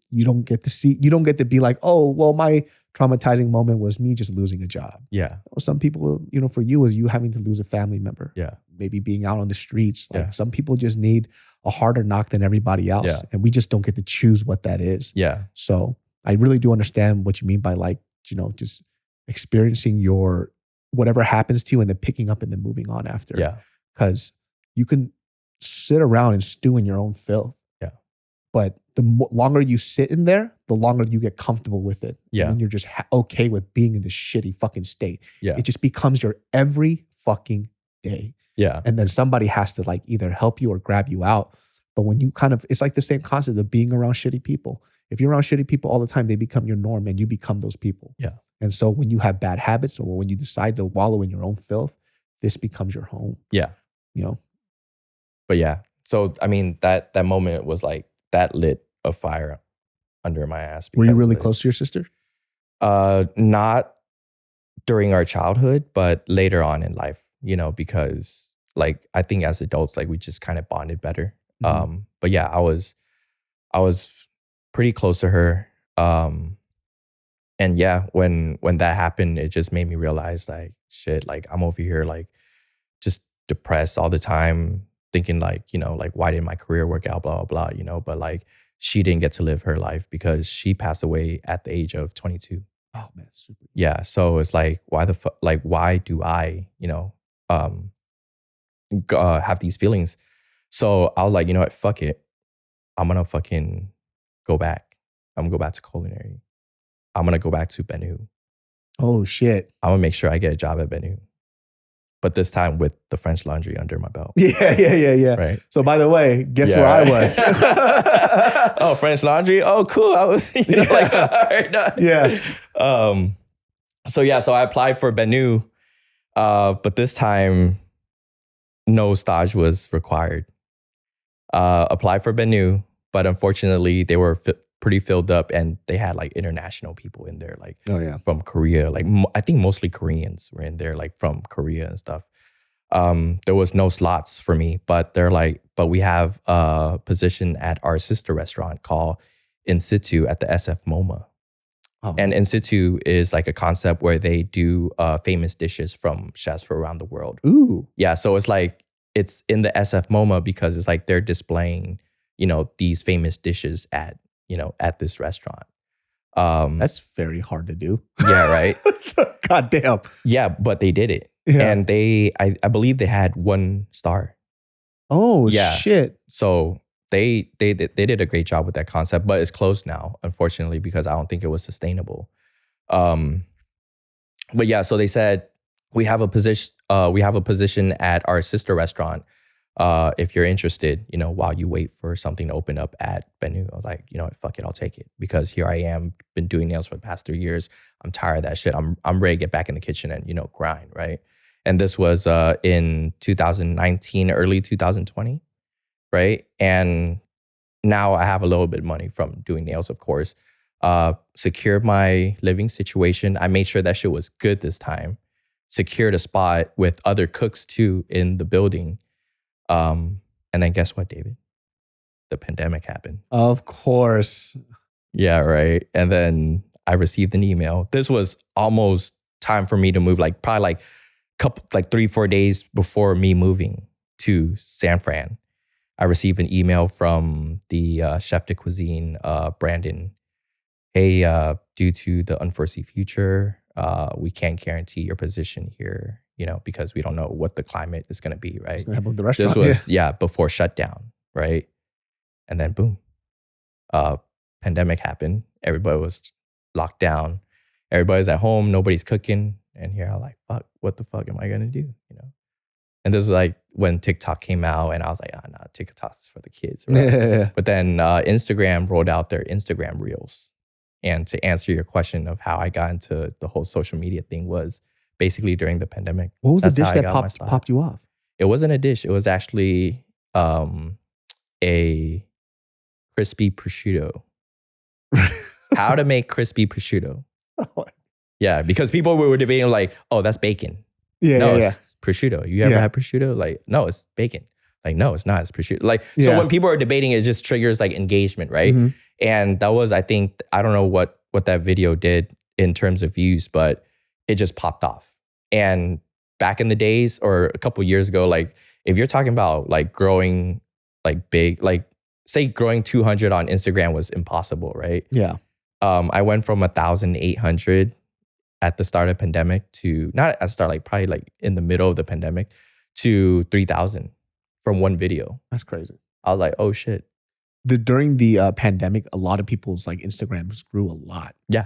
You don't get to see. You don't get to be like, oh, well, my traumatizing moment was me just losing a job. Yeah. Well, some people, you know, for you is you having to lose a family member. Yeah. Maybe being out on the streets. Like some people just need a harder knock than everybody else. Yeah. And we just don't get to choose what that is. Yeah. So I really do understand what you mean by like, you know, just experiencing your whatever happens to you and then picking up and then moving on after. Yeah. Because you can sit around and stew in your own filth. Yeah. But the longer you sit in there, the longer you get comfortable with it. Yeah. And then you're just okay with being in this shitty fucking state. Yeah. It just becomes your every fucking day. Yeah. And then somebody has to like either help you or grab you out. But when you kind of, it's like the same concept of being around shitty people. If you're around shitty people all the time, they become your norm and you become those people. Yeah. And so when you have bad habits or when you decide to wallow in your own filth, this becomes your home. Yeah. You know? But yeah. So, I mean, that moment was like, that lit a fire under my ass. Were you really close to your sister? Not during our childhood, but later on in life, you know, because like, I think as adults, like we just kind of bonded better. But yeah, I was pretty close to her. And yeah, when that happened, it just made me realize like, shit, like I'm over here like just depressed all the time, thinking like, like why didn't my career work out, blah, blah, blah, but like she didn't get to live her life because she passed away at the age of 22. Oh man, super. Yeah. So it's like, why the fuck, like, why do I, have these feelings? So I was like, you know what, fuck it. I'm going to fucking go back. I'm going to go back to culinary. I'm going to go back to Benu. Oh shit. I'm going to make sure I get a job at Benu. But this time with the French Laundry under my belt. Yeah. Right. So by the way, guess where I was? Oh, French Laundry? Oh, cool. I was, like, all right. Yeah. So I applied for Benu, but this time no stage was required. Applied for Benu, but unfortunately they were pretty filled up, and they had like international people in there, like from Korea. Like I think mostly Koreans were in there, like from Korea and stuff. There was no slots for me, but they're like, but we have a position at our sister restaurant called In Situ at the SF MoMA. Oh. And In Situ is like a concept where they do famous dishes from chefs from around the world. Ooh. Yeah, so it's like, it's in the SF MoMA because it's like they're displaying, these famous dishes at this restaurant. That's very hard to do. Yeah, right? God damn. Yeah, but they did it. Yeah. And I believe they had 1 star. Oh, yeah. Shit. So they did a great job with that concept, but it's closed now, unfortunately, because I don't think it was sustainable. But yeah, so they said, we have a position at our sister restaurant. If you're interested, while you wait for something to open up at Benu. I was like, fuck it, I'll take it, because here I am, been doing nails for the past 3 years. I'm tired of that shit. I'm ready to get back in the kitchen and grind, right? And this was in 2019, early 2020, right? And now I have a little bit of money from doing nails, of course. Secured my living situation. I made sure that shit was good this time. Secured a spot with other cooks too in the building. And then guess what, David? The pandemic happened. Of course. Yeah, right. And then I received an email. This was almost time for me to move, like probably like 3-4 days before me moving to San Fran. I received an email from the chef de cuisine, Brandon. Hey, due to the unforeseen future, we can't guarantee your position here, because we don't know what the climate is going to be, right? It's going to happen with the restaurant. This was, before shutdown, right? And then boom, pandemic happened. Everybody was locked down. Everybody's at home. Nobody's cooking. And here I'm like, fuck, what the fuck am I going to do, And this was like when TikTok came out, and I was like, nah, TikTok is for the kids, right? But then Instagram rolled out their Instagram Reels. And to answer your question of how I got into the whole social media thing was basically during the pandemic. What was the dish that popped you off? It wasn't a dish. It was actually a crispy prosciutto. How to make crispy prosciutto. Yeah, because people were debating like, oh, that's bacon. It's prosciutto. You ever had prosciutto? Like, no, it's bacon. Like, no, it's not. It's prosciutto. Like, so when people are debating, it just triggers like engagement, right? Mm-hmm. And that was, I think, I don't know what that video did in terms of views, but it just popped off. And back in the days, or a couple years ago, like if you're talking about like growing like big, like say growing 200 on Instagram was impossible, right? Yeah. I went from 1,800 at the start of the pandemic to, not at the start, like probably like in the middle of the pandemic, to 3,000 from one video. That's crazy. I was like, oh shit. During the pandemic, a lot of people's like Instagrams grew a lot. Yeah.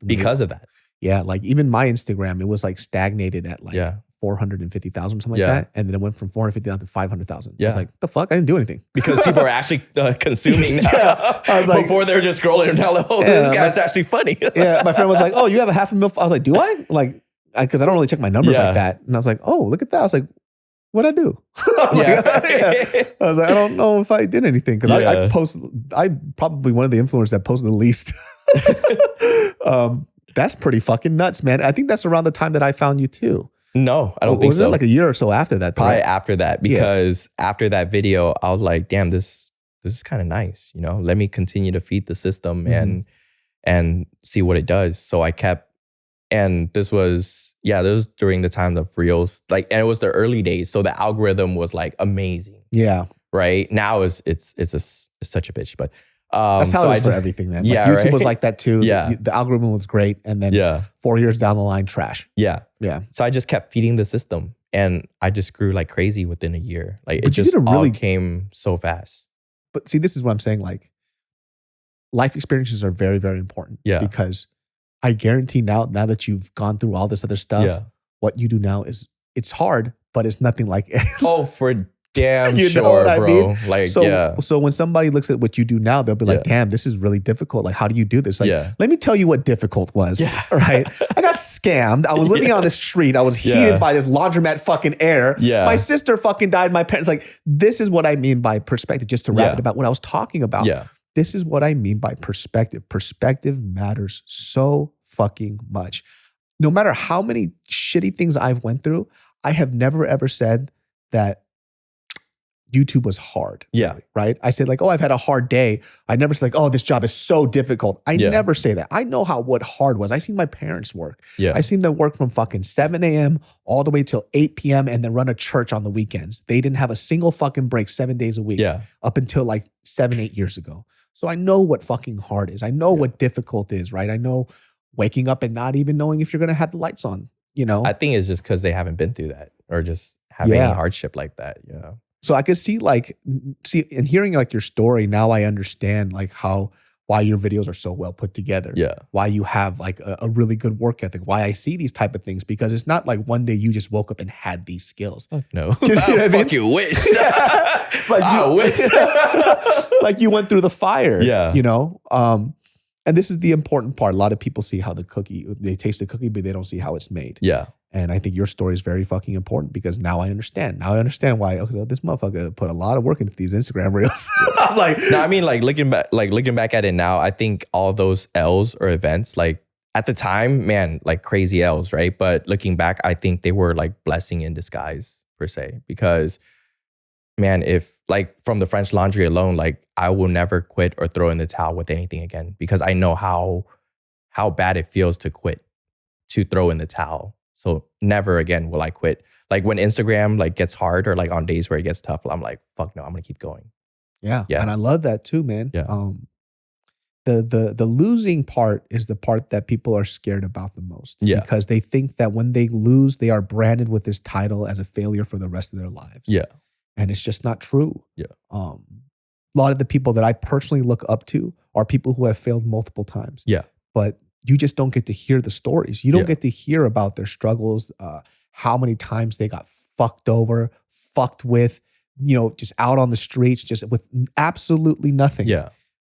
Because of that. Yeah. Like even my Instagram, it was like stagnated at like 450,000 or something like that. And then it went from 450,000 to 500,000. Yeah. I was like, the fuck? I didn't do anything. Because people are actually consuming now. I was like, before they're just scrolling down like, oh, this guy's actually funny. My friend was like, oh, you have 500,000. I was like, do I? Like, because I don't really check my numbers like that. And I was like, oh, look at that. I was like, what'd I do? I was like, I don't know if I did anything. Because I'm probably one of the influencers that posted the least. That's pretty fucking nuts, man. I think that's around the time that I found you too. No, I don't think was so. it like a year or so after that? Probably right? after that, because after that video, I was like, damn, this is kind of nice. You know, let me continue to feed the system and see what it does. So I kept, and this was during the time of Reels, like, and it was the early days. So the algorithm was like amazing. Yeah. Right now it's such a bitch, but that's how it is for everything, man. Like YouTube was like that too. Yeah. The algorithm was great. And then 4 years down the line, trash. Yeah. Yeah. So I just kept feeding the system and I just grew like crazy within a year. Like But it just all came so fast. But see, this is what I'm saying. Like life experiences are very, very important. Yeah. Because I guarantee now that you've gone through all this other stuff, what you do now it's hard, but it's nothing like it. Oh, for damn you sure, know what bro. I mean? Like, so when somebody looks at what you do now, they'll be like, damn, this is really difficult. Like, how do you do this? Like, let me tell you what difficult was, right? I got scammed. I was living on the street. I was heated by this laundromat fucking air. Yeah. My sister fucking died. My parents, like, this is what I mean by perspective, just to wrap it about what I was talking about. Yeah. This is what I mean by perspective. Perspective matters so fucking much. No matter how many shitty things I've went through, I have never ever said that YouTube was hard. Yeah. Really, right? I said like, oh, I've had a hard day. I never said like, oh, this job is so difficult. I never say that. I know what hard was. I seen my parents work. Yeah. I seen them work from fucking 7 a.m. all the way till 8 p.m. and then run a church on the weekends. They didn't have a single fucking break 7 days a week up until like 7-8 years ago. So I know what fucking hard is. I know what difficult is, right? I know waking up and not even knowing if you're going to have the lights on, you know? I think it's just because they haven't been through that or just have any hardship like that, you know? So I could see and hearing like your story, now I understand like why your videos are so well put together. Yeah. Why you have like a really good work ethic. Why I see these type of things, because it's not like one day you just woke up and had these skills. No. You know what I mean? Fuck you wish. Like I wish. like you went through the fire. Yeah. You know? And this is the important part. A lot of people see how they taste the cookie, but they don't see how it's made. Yeah. And I think your story is very fucking important because now I understand. Now I understand why this motherfucker put a lot of work into these Instagram reels. I'm like, no, I mean, looking back at it now, I think all those L's or events, like at the time, man, like crazy L's, right? But looking back, I think they were like blessing in disguise per se, because man, if like from the French Laundry alone, like I will never quit or throw in the towel with anything again, because I know how bad it feels to quit, to throw in the towel. So never again will I quit. Like when Instagram like gets hard or like on days where it gets tough, I'm like, fuck no, I'm gonna keep going. Yeah. And I love that too, man. Yeah. The losing part is the part that people are scared about the most. Yeah. Because they think that when they lose, they are branded with this title as a failure for the rest of their lives. Yeah. And it's just not true. Yeah. A lot of the people that I personally look up to are people who have failed multiple times. Yeah. But you just don't get to hear the stories. You don't get to hear about their struggles, how many times they got fucked over, fucked with, you know, just out on the streets, just with absolutely nothing. Yeah.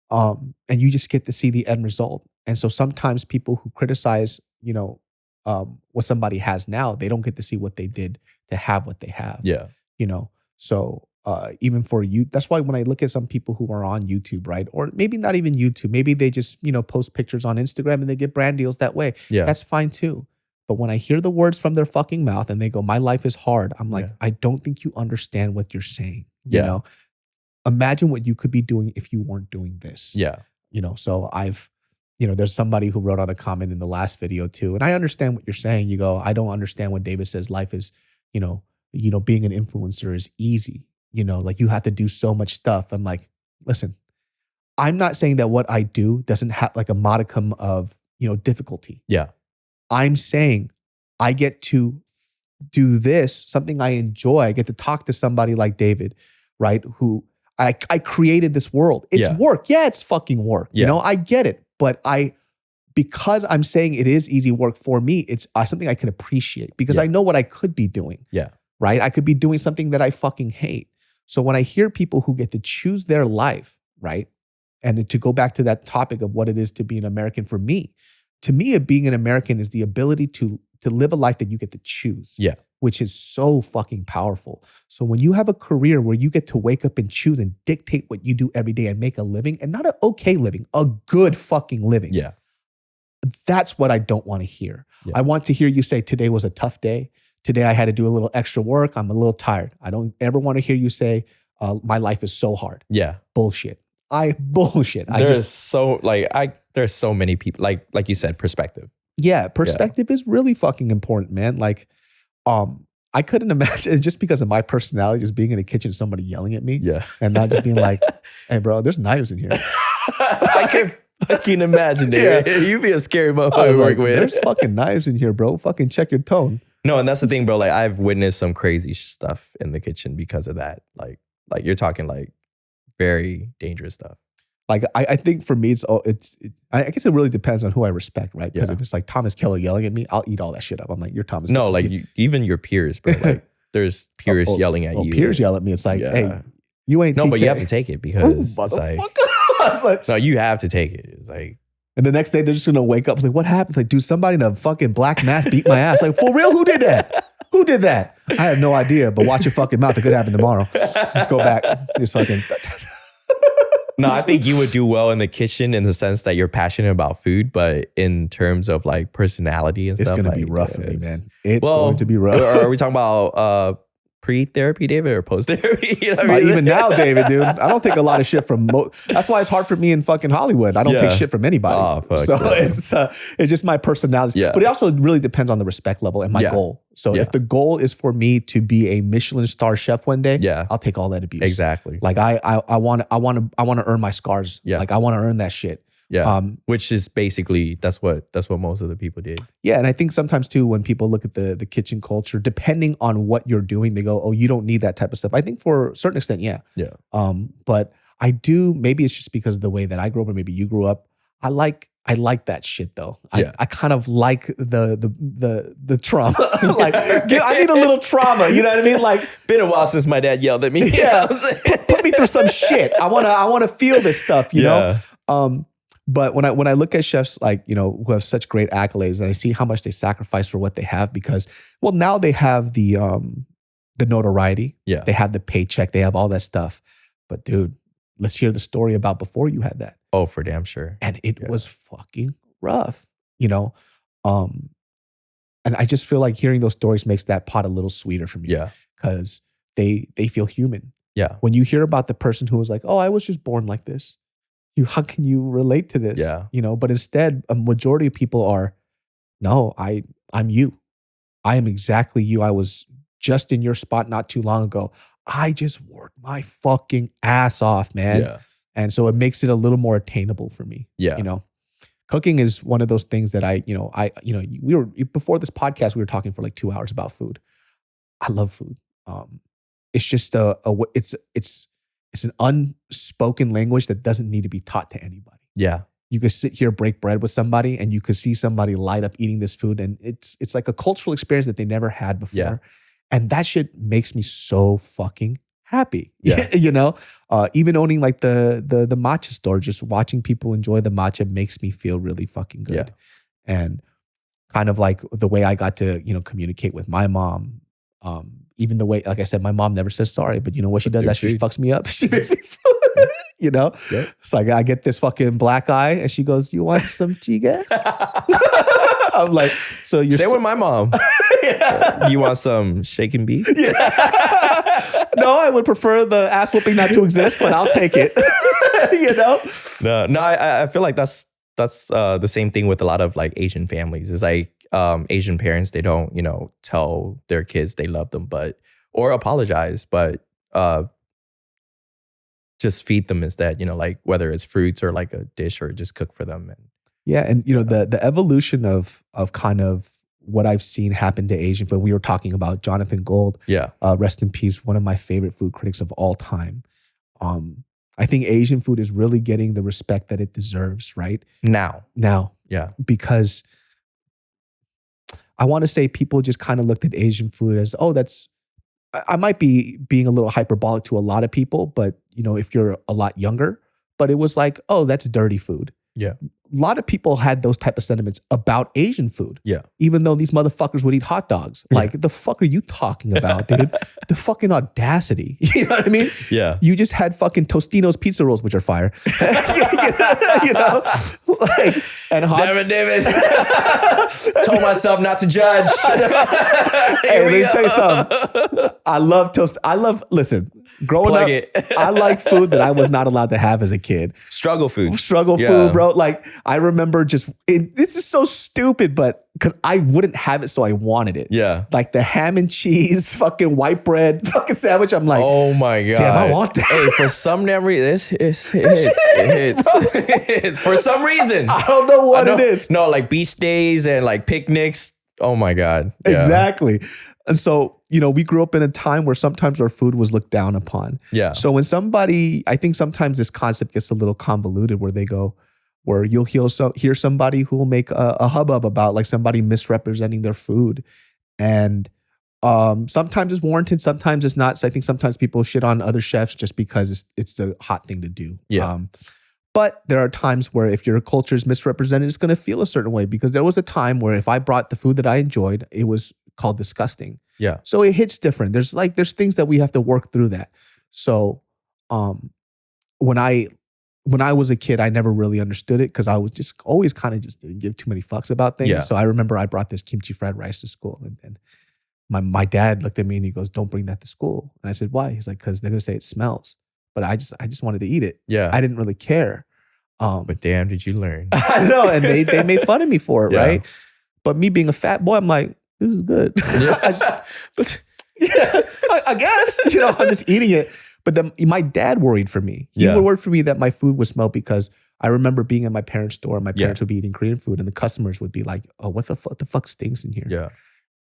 And you just get to see the end result. And so sometimes people who criticize, you know, what somebody has now, they don't get to see what they did to have what they have. Yeah. You know, so even for you, that's why when I look at some people who are on YouTube, right? Or maybe not even YouTube, maybe they just, you know, post pictures on Instagram and they get brand deals that way. Yeah. That's fine too. But when I hear the words from their fucking mouth and they go, my life is hard, I'm like, I don't think you understand what you're saying. You know, imagine what you could be doing if you weren't doing this. Yeah. You know, so there's somebody who wrote out a comment in the last video too. And I understand what you're saying. You go, I don't understand when David says life is, you know, being an influencer is easy. You know, like you have to do so much stuff. I'm like, listen, I'm not saying that what I do doesn't have like a modicum of, you know, difficulty. Yeah. I'm saying I get to do this, something I enjoy. I get to talk to somebody like David, right? Who I created this world. It's work. Yeah, it's fucking work. You know, I get it. But because I'm saying it is easy work for me, it's something I can appreciate because I know what I could be doing. Yeah. Right? I could be doing something that I fucking hate. So when I hear people who get to choose their life, right? And to go back to that topic of what it is to be an American for me, to me, being an American is the ability to live a life that you get to choose. Yeah. Which is so fucking powerful. So when you have a career where you get to wake up and choose and dictate what you do every day and make a living, and not an okay living, a good fucking living. Yeah. That's what I don't want to hear. Yeah. I want to hear you say today was a tough day. today I had to do a little extra work. I'm a little tired. I don't ever want to hear you say, my life is so hard. Yeah. Bullshit. Bullshit. There's so many people, like you said, perspective. Yeah, perspective is really fucking important, man. Like, I couldn't imagine, just because of my personality, just being in the kitchen, somebody yelling at me, and not just being like, "Hey, bro, there's knives in here." I can fucking imagine, dude. Yeah. You'd be a scary motherfucker to work with. There's fucking knives in here, bro. Fucking check your tone. No, and that's the thing, bro. Like, I've witnessed some crazy stuff in the kitchen because of that. Like you're talking like very dangerous stuff. Like, I think for me, I guess it really depends on who I respect, right? Because if it's like Thomas Keller yelling at me, I'll eat all that shit up. I'm like, you're Thomas Keller. No, like even your peers, bro. Like, there's peers yelling at you. Peers yell at me. It's like, hey, you ain't No, TK. but you have to take it because it's like, no, you have to take it. It's like, and the next day they're just gonna wake up. It's like, what happened? Like, dude, somebody in a fucking black mask beat my ass. Like, for real? Who did that? Who did that? I have no idea, but watch your fucking mouth. It could happen tomorrow. Let's go back. Just fucking. No, I think you would do well in the kitchen in the sense that you're passionate about food, but in terms of like personality and stuff, it's gonna be rough for me, man. It's going to be rough. Are we talking about pre-therapy, David, or post-therapy? You know what I mean? Even now, David, dude, I don't take a lot of shit from. That's why it's hard for me in fucking Hollywood. I don't take shit from anybody. Oh, fuck, so it's just my personality. Yeah. But it also really depends on the respect level and my goal. So if the goal is for me to be a Michelin star chef one day, I'll take all that abuse. Exactly. Like I want to earn my scars. Yeah. Like I want to earn that shit. Yeah. Which is basically that's what most of the people did. Yeah, and I think sometimes too when people look at the kitchen culture, depending on what you're doing, they go, "Oh, you don't need that type of stuff." I think for a certain extent, yeah. But I do. Maybe it's just because of the way that I grew up, or maybe you grew up. I like that shit though. I kind of like the trauma. Like, I need a little trauma. You know what I mean? Like, been a while since my dad yelled at me. Yeah, put me through some shit. I wanna feel this stuff. You know. But when I look at chefs like, you know, who have such great accolades, and I see how much they sacrifice for what they have, because, well, now they have the notoriety, they have the paycheck, they have all that stuff. But dude, let's hear the story about before you had that. Oh, for damn sure. And it was fucking rough, you know. And I just feel like hearing those stories makes that pot a little sweeter for me. Yeah, because they feel human. Yeah. When you hear about the person who was like, "Oh, I was just born like this." How can you relate to this? Yeah. You know, but instead, a majority of people are, no, I'm you. I am exactly you. I was just in your spot not too long ago. I just worked my fucking ass off, man. Yeah. And so it makes it a little more attainable for me. Yeah. You know, cooking is one of those things that we were, before this podcast, we were talking for like 2 hours about food. I love food. It's just it's an unspoken language that doesn't need to be taught to anybody. Yeah. You could sit here, break bread with somebody, and you could see somebody light up eating this food. And it's like a cultural experience that they never had before. Yeah. And that shit makes me so fucking happy. Yeah. You know, even owning like the matcha store, just watching people enjoy the matcha makes me feel really fucking good. Yeah. And kind of like the way I got to, you know, communicate with my mom. Even the way, like I said, my mom never says sorry, but you know what she does? She fucks me up. She makes me food, you know? Yeah. It's like, I get this fucking black eye and she goes, "You want some chiga?" I'm like, so you're— Say with my mom. You want some shaken beef? Yeah. No, I would prefer the ass whooping not to exist, but I'll take it. You know? No, I feel like that's the same thing with a lot of like Asian families. It's like, Asian parents, they don't, you know, tell their kids they love them, or apologize, but just feed them instead, you know, like whether it's fruits or like a dish, or just cook for them. And you know, the evolution of kind of what I've seen happen to Asian food. We were talking about Jonathan Gold. Yeah. Rest in peace, one of my favorite food critics of all time. I think Asian food is really getting the respect that it deserves, right? Now. Yeah. Because I want to say people just kind of looked at Asian food as, oh, I might be being a little hyperbolic to a lot of people, but you know, if you're a lot younger, but it was like, oh, that's dirty food. Yeah. A lot of people had those type of sentiments about Asian food. Yeah. Even though these motherfuckers would eat hot dogs. Like, the fuck are you talking about, dude? The fucking audacity. You know what I mean? Yeah. You just had fucking Tostino's pizza rolls, which are fire. You know? Like, and hot. David. Told myself not to judge. Hey, let me tell you something. I love toast. Listen, growing Plug up, I like food that I was not allowed to have as a kid. Struggle food, food, bro. Like, I remember this is so stupid, but because I wouldn't have it, so I wanted it. Yeah. Like the ham and cheese, fucking white bread, fucking sandwich. I'm like, oh my God. Damn, I want that. Hey, for some memory, it hits. For some reason. I don't know what it is. No, like beach days and like picnics. Oh my God. Yeah. Exactly. And so, we grew up in a time where sometimes our food was looked down upon. Yeah. So when I think sometimes this concept gets a little convoluted where you'll hear somebody who will make a hubbub about like somebody misrepresenting their food. And sometimes it's warranted, sometimes it's not. So I think sometimes people shit on other chefs just because it's a hot thing to do. Yeah. But there are times where if your culture is misrepresented, it's going to feel a certain way, because there was a time where if I brought the food that I enjoyed, it was called disgusting. Yeah. So it hits different. There's things that we have to work through that. So when I was a kid, I never really understood it because I was just always kind of just didn't give too many fucks about things. Yeah. So I remember I brought this kimchi fried rice to school, and my dad looked at me and he goes, "Don't bring that to school." And I said, "Why?" He's like, "Because they're gonna say it smells." But I just wanted to eat it. Yeah. I didn't really care. But damn, did you learn? I know, and they made fun of me for it, Yeah. right? But me being a fat boy, I'm like, this is good. Yeah. I guess. I'm just eating it. But then my dad worried for me. He Yeah. would worry for me that my food would smell, because I remember being at my parents' store and my parents would be eating Korean food and the customers would be like, "Oh, what the fuck stinks in here?" Yeah.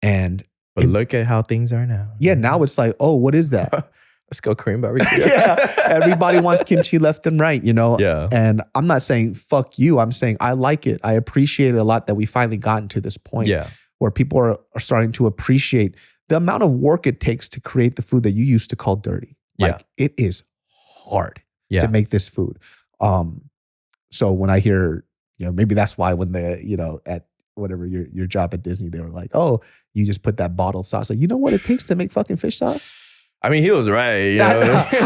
And But look at how things are now. yeah, now it's like, "Oh, what is that?" Let's go Korean barbecue. Yeah. Everybody wants kimchi left and right, Yeah. And I'm not saying fuck you. I'm saying I like it. I appreciate it a lot that we finally gotten to this point Yeah. where people are starting to appreciate the amount of work it takes to create the food that you used to call dirty. Like, it is hard to make this food. So when I hear, maybe that's why when at whatever your job at Disney, they were like, "Oh, you just put that bottled sauce." Like, you know what it takes to make fucking fish sauce? I mean, he was right. I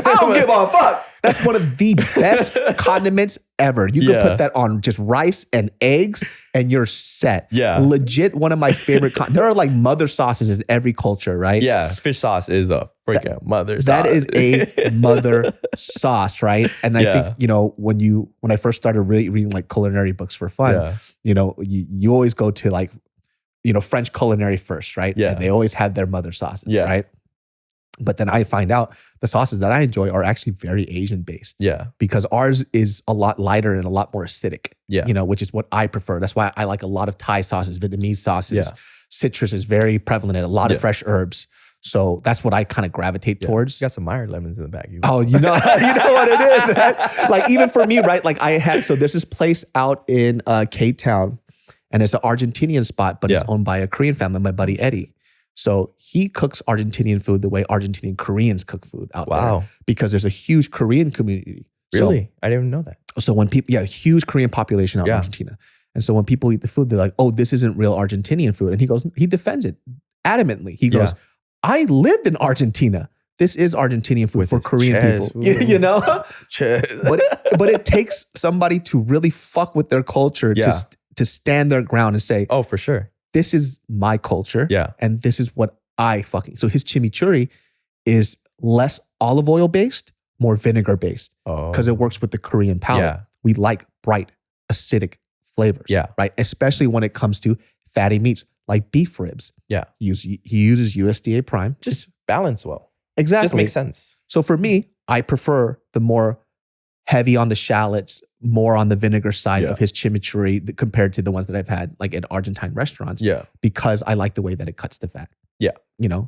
don't give a fuck. That's one of the best condiments ever. You can put that on just rice and eggs and you're set. Yeah. Legit one of my favorite. There are like mother sauces in every culture, right? Yeah. Fish sauce is a freaking mother sauce. That is a mother sauce, right? And I think, when I first started reading like culinary books for fun, you always go to like, French culinary first, right? Yeah. And they always have their mother sauces, Yeah. right? But then I find out the sauces that I enjoy are actually very Asian based. Yeah. Because ours is a lot lighter and a lot more acidic. Yeah. Which is what I prefer. That's why I like a lot of Thai sauces, Vietnamese sauces. Yeah. Citrus is very prevalent and a lot of fresh herbs. So that's what I kind of gravitate towards. You got some Meyer lemons in the back. Oh, you know what it is, man? Like, even for me, right? Like, so there's this place out in Cape Town, and it's an Argentinian spot, but it's owned by a Korean family, my buddy Eddie. So he cooks Argentinian food the way Argentinian Koreans cook food out there. Because there's a huge Korean community. Really? I didn't even know that. So when people, huge Korean population out in Argentina. And so when people eat the food, they're like, "Oh, this isn't real Argentinian food." And he defends it adamantly. He goes, "I lived in Argentina. This is Argentinian food for Korean people." But it takes somebody to really fuck with their culture to stand their ground and say, "Oh, for sure. This is my culture. Yeah. And this is what I fucking..." So his chimichurri is less olive oil based, more vinegar based. Because it works with the Korean palate. Yeah. We like bright, acidic flavors. Yeah. Right? Especially when it comes to fatty meats like beef ribs. Yeah. He uses USDA Prime. Just balance well. Exactly. Just makes sense. So for me, I prefer the more heavy on the shallots, more on the vinegar side of his chimichurri compared to the ones that I've had like at Argentine restaurants. Yeah. Because I like the way that it cuts the fat. Yeah.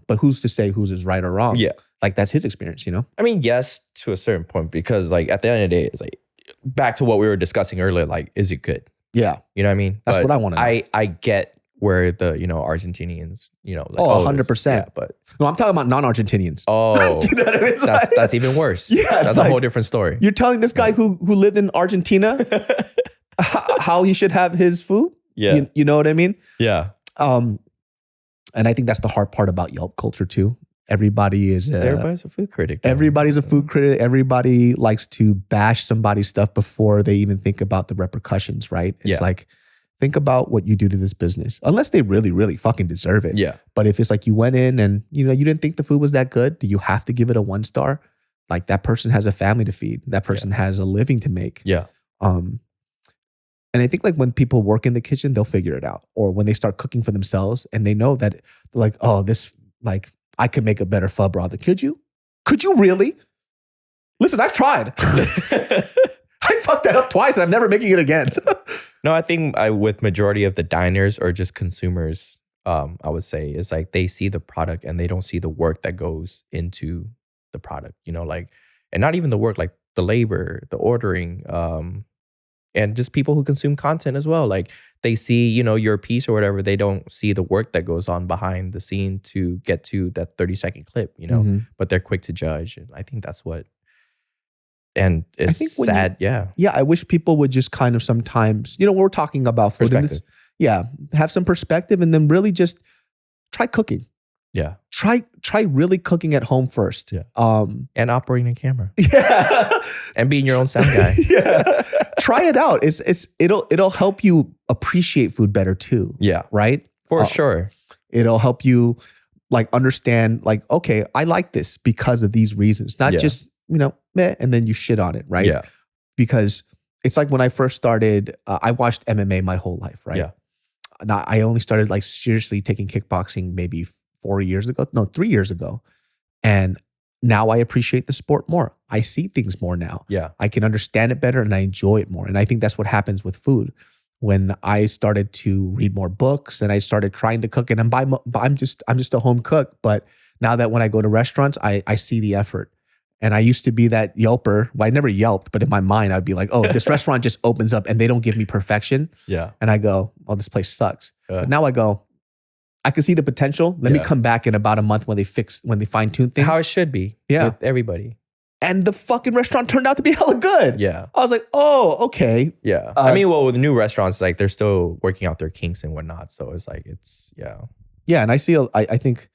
But who's to say whose is right or wrong? Yeah. Like, that's his experience, I mean, yes, to a certain point, because like at the end of the day, it's like back to what we were discussing earlier, like, is it good? Yeah. You know what I mean? That's what I want to know. I get where the, Argentinians, like, 100%. Yeah, but no, I'm talking about non-Argentinians. Oh, Do you know what I mean? that's even worse. Yeah. That's a whole different story. You're telling this guy who lived in Argentina how he should have his food. Yeah. You know what I mean? Yeah. And I think that's the hard part about Yelp culture too. Everybody's a food critic. Everybody's a food critic. Everybody likes to bash somebody's stuff before they even think about the repercussions, right? It's like, think about what you do to this business. Unless they really, really fucking deserve it. Yeah. But if it's like you went in and you didn't think the food was that good, do you have to give it a 1 star? Like that person has a family to feed. That person has a living to make. Yeah. And I think like when people work in the kitchen, they'll figure it out. Or when they start cooking for themselves and they know that they're like, oh, this, like, I could make a better pho broth. Could you? Could you really? Listen, I've tried. I fucked that up twice and I'm never making it again. No, I think with majority of the diners or just consumers, I would say is like they see the product and they don't see the work that goes into the product, like, and not even the work, like the labor, the ordering, and just people who consume content as well. Like they see, your piece or whatever, they don't see the work that goes on behind the scene to get to that 30-second clip, but they're quick to judge. And I think that's what, and it's sad. Yeah, I wish people would just kind of sometimes, we're talking about food. Have some perspective and then really just try cooking. Yeah. Try really cooking at home first. Yeah. And operating a camera. Yeah. And being your own sound guy. Yeah. Try it out. It'll help you appreciate food better too. Yeah. Right? For sure. It'll help you like understand like, okay, I like this because of these reasons. Not just, meh, and then you shit on it, right? Yeah. Because it's like when I first started, I watched MMA my whole life, right? Yeah. Now, I only started like seriously taking kickboxing maybe 3 years ago. And now I appreciate the sport more. I see things more now. Yeah. I can understand it better and I enjoy it more. And I think that's what happens with food. When I started to read more books and I started trying to cook, and I'm just a home cook. But now that when I go to restaurants, I see the effort. And I used to be that Yelper. Well, I never Yelped, but in my mind, I'd be like, oh, this restaurant just opens up and they don't give me perfection. Yeah. And I go, oh, this place sucks. But now I go, I can see the potential. Let me come back in about a month when they fine tune things. How it should be with everybody. And the fucking restaurant turned out to be hella good. Yeah. I was like, oh, okay. Yeah. I mean, well, with the new restaurants, like they're still working out their kinks and whatnot. So it's like, Yeah. And I see, I think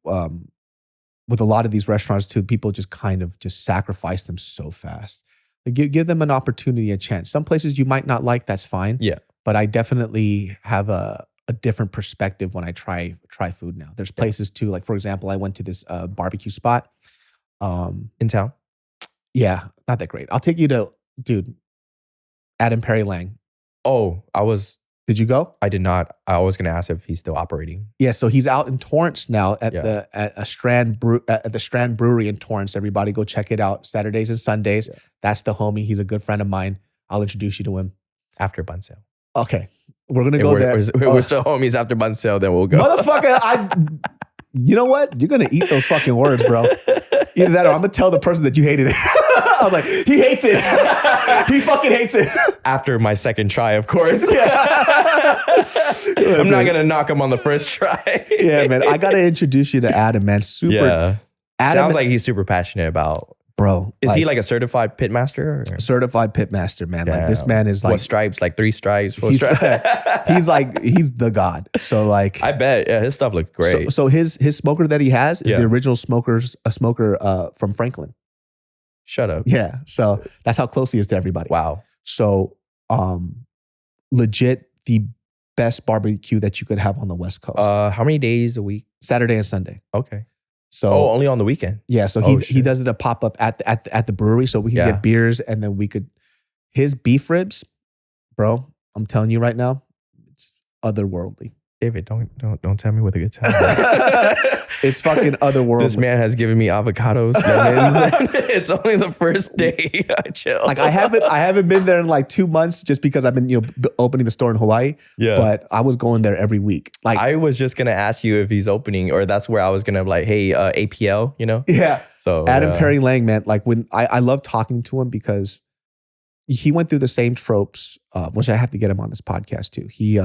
with a lot of these restaurants too, people just kind of just sacrifice them so fast. Like, give them an opportunity, a chance. Some places you might not like, that's fine. Yeah. But I definitely have a different perspective when I try food now. There's places too, like for example, I went to this barbecue spot. In town? Yeah, not that great. I'll take you to, dude, Adam Perry Lang. Oh, Did you go? I did not. I was going to ask if he's still operating. Yeah, so he's out in Torrance now at the Strand Brewery in Torrance. Everybody go check it out. Saturdays and Sundays. Yeah. That's the homie. He's a good friend of mine. I'll introduce you to him. After bun sale. Okay. We're going to go there. We're still homies after bun sale, then we'll go. Motherfucker, you know what? You're going to eat those fucking words, bro. Either that or I'm going to tell the person that you hated it. I was like, he hates it. He fucking hates it. After my second try, of course. I'm not going to knock him on the first try. Yeah, man. I got to introduce you to Adam, man. Adam, sounds like he's super passionate about. Bro. Is he like a certified pitmaster? Certified pitmaster, man. Yeah. Like this man is like. What stripes? Like 3 stripes, 4 stripes? he's the god. So like. I bet. Yeah, his stuff looked great. So his smoker that he has is the original smoker from Franklin. Shut up. Yeah. So that's how close he is to everybody. Wow. So legit the best barbecue that you could have on the West Coast. How many days a week? Saturday and Sunday. Okay. So only on the weekend. Yeah, so he does it a pop up at the brewery, so we can get beers, and then we could his beef ribs, bro. I'm telling you right now, it's otherworldly. David, don't tell me what a good time. It's fucking otherworldly. This man has given me avocados, lemons, and it's only the first day. I chill. Like I haven't been there in like 2 months just because I've been opening the store in Hawaii. Yeah, but I was going there every week. Like I was just gonna ask you if he's opening, or that's where I was gonna like, hey, APL, Yeah. So Adam Perry Lang, man, like when I love talking to him because he went through the same tropes, which I have to get him on this podcast too. He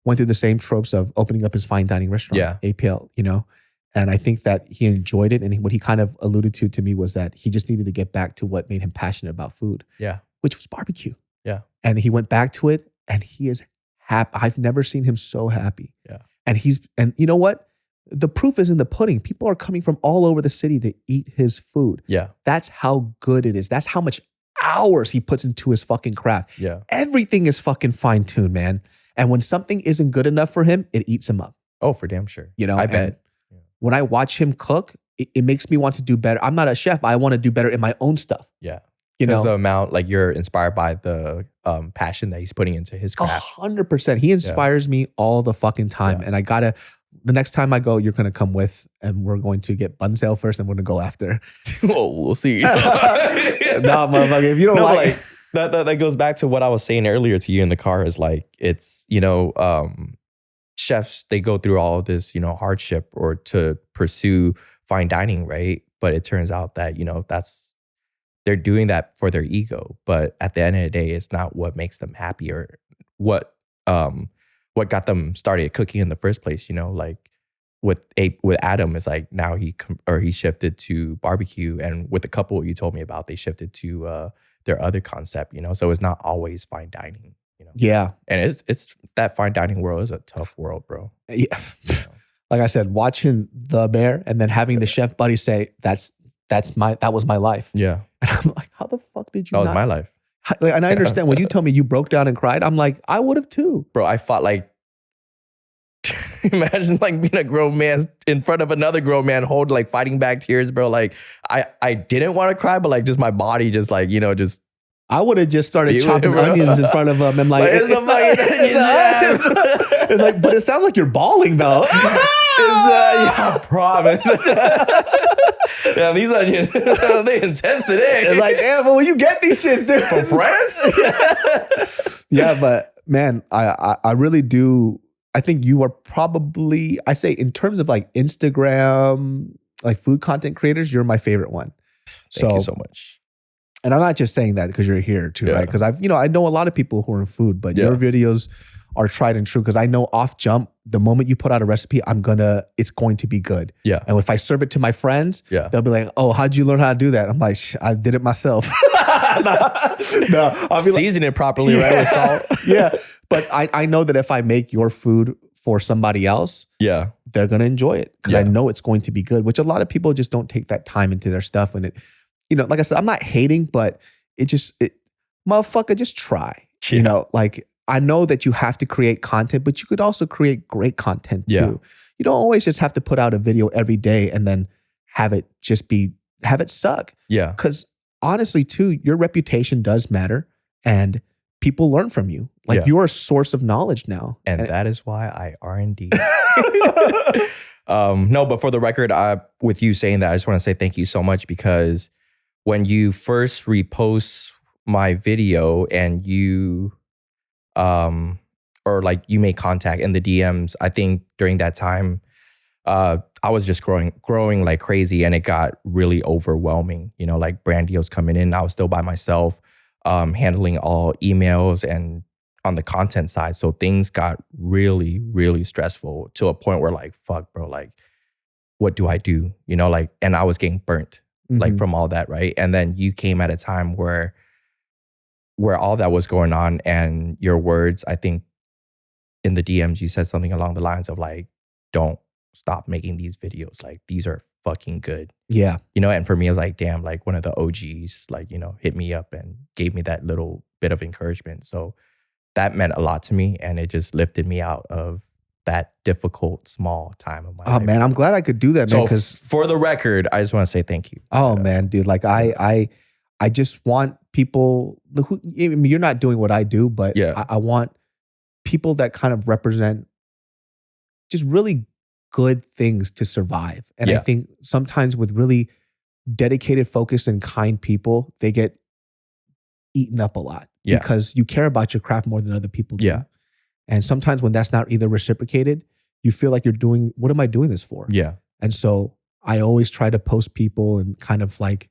went through the same tropes of opening up his fine dining restaurant, APL, And I think that he enjoyed it. And what he kind of alluded to me was that he just needed to get back to what made him passionate about food. Yeah. Which was barbecue. Yeah. And he went back to it and he is happy. I've never seen him so happy. Yeah. And you know what? The proof is in the pudding. People are coming from all over the city to eat his food. Yeah. That's how good it is. That's how much hours he puts into his fucking craft. Yeah. Everything is fucking fine-tuned, man. And when something isn't good enough for him, it eats him up. Oh, for damn sure. You know, I bet. When I watch him cook, it makes me want to do better. I'm not a chef, but I want to do better in my own stuff. Yeah. You know, the amount, like you're inspired by the passion that he's putting into his craft. 100%. He inspires me all the fucking time. Yeah. And the next time I go, you're going to come with, and we're going to get bun sale first and we're going to go after. Oh, we'll see. Nah, motherfucker, if you don't like that goes back to what I was saying earlier to you in the car is like, it's, chefs, they go through all of this, hardship or to pursue fine dining, right? But it turns out that, they're doing that for their ego. But at the end of the day, it's not what makes them happy or what got them started cooking in the first place. Like with Adam, it's like now he shifted to barbecue, and with the couple you told me about, they shifted to their other concept. So it's not always fine dining. Yeah, and it's that fine dining world is a tough world, bro. Yeah, like I said, watching The Bear and then having the chef buddy say that was my life. Yeah, and I'm like, how the fuck did you? That was my life. And I understand when you told me you broke down and cried. I'm like, I would have too, bro. I fought like. Imagine like being a grown man in front of another grown man, fighting back tears, bro. Like I didn't want to cry, but like just my body, just like just. I would have just started chopping onions in front of him and like, it's like, but it sounds like you're bawling though. I promise. Yeah, these onions, they intense today. It's like, damn, but when you get these shits, dude, from France. Yeah, but man, I really do. I think you are probably, I say in terms of like Instagram, like food content creators, you're my favorite one. Thank you so much. And I'm not just saying that because you're here too, right? Because I know a lot of people who are in food, but your videos are tried and true. Because I know off jump, the moment you put out a recipe, it's going to be good. Yeah. And if I serve it to my friends, they'll be like, "Oh, how'd you learn how to do that?" I'm like, "I did it myself." No, I'll be season it properly, right? With salt. Yeah. But I know that if I make your food for somebody else, they're gonna enjoy it because I know it's going to be good. Which a lot of people just don't take that time into their stuff, and it. Like I said, I'm not hating, but motherfucker, just try. Yeah. Like I know that you have to create content, but you could also create great content too. Yeah. You don't always just have to put out a video every day and then have it suck. Yeah. Because honestly, too, your reputation does matter and people learn from you. Like you're a source of knowledge now. And that is why I R&D. No, but for the record, with you saying that, I just want to say thank you so much because when you first repost my video and you you made contact in the DMs, I think during that time, I was just growing like crazy and it got really overwhelming. Like brand deals coming in. I was still by myself, handling all emails and on the content side. So things got really, really stressful to a point where like, fuck, bro, like, what do I do? And I was getting burnt. Like from all that, right? And then you came at a time where all that was going on and your words, I think in the DMs, you said something along the lines of like, don't stop making these videos. Like these are fucking good. Yeah. And for me, I was like, damn, like one of the OGs, like, hit me up and gave me that little bit of encouragement. So that meant a lot to me and it just lifted me out of that difficult, small time of my life. Oh man, I'm glad I could do that, man. Because for the record, I just want to say thank you. Oh man, dude, like I just want people who, you're not doing what I do, but I want people that kind of represent just really good things to survive. And I think sometimes with really dedicated, focused, and kind people, they get eaten up a lot because you care about your craft more than other people do. Yeah. And sometimes when that's not either reciprocated, you feel like you're doing, what am I doing this for? Yeah. And so I always try to post people and kind of like,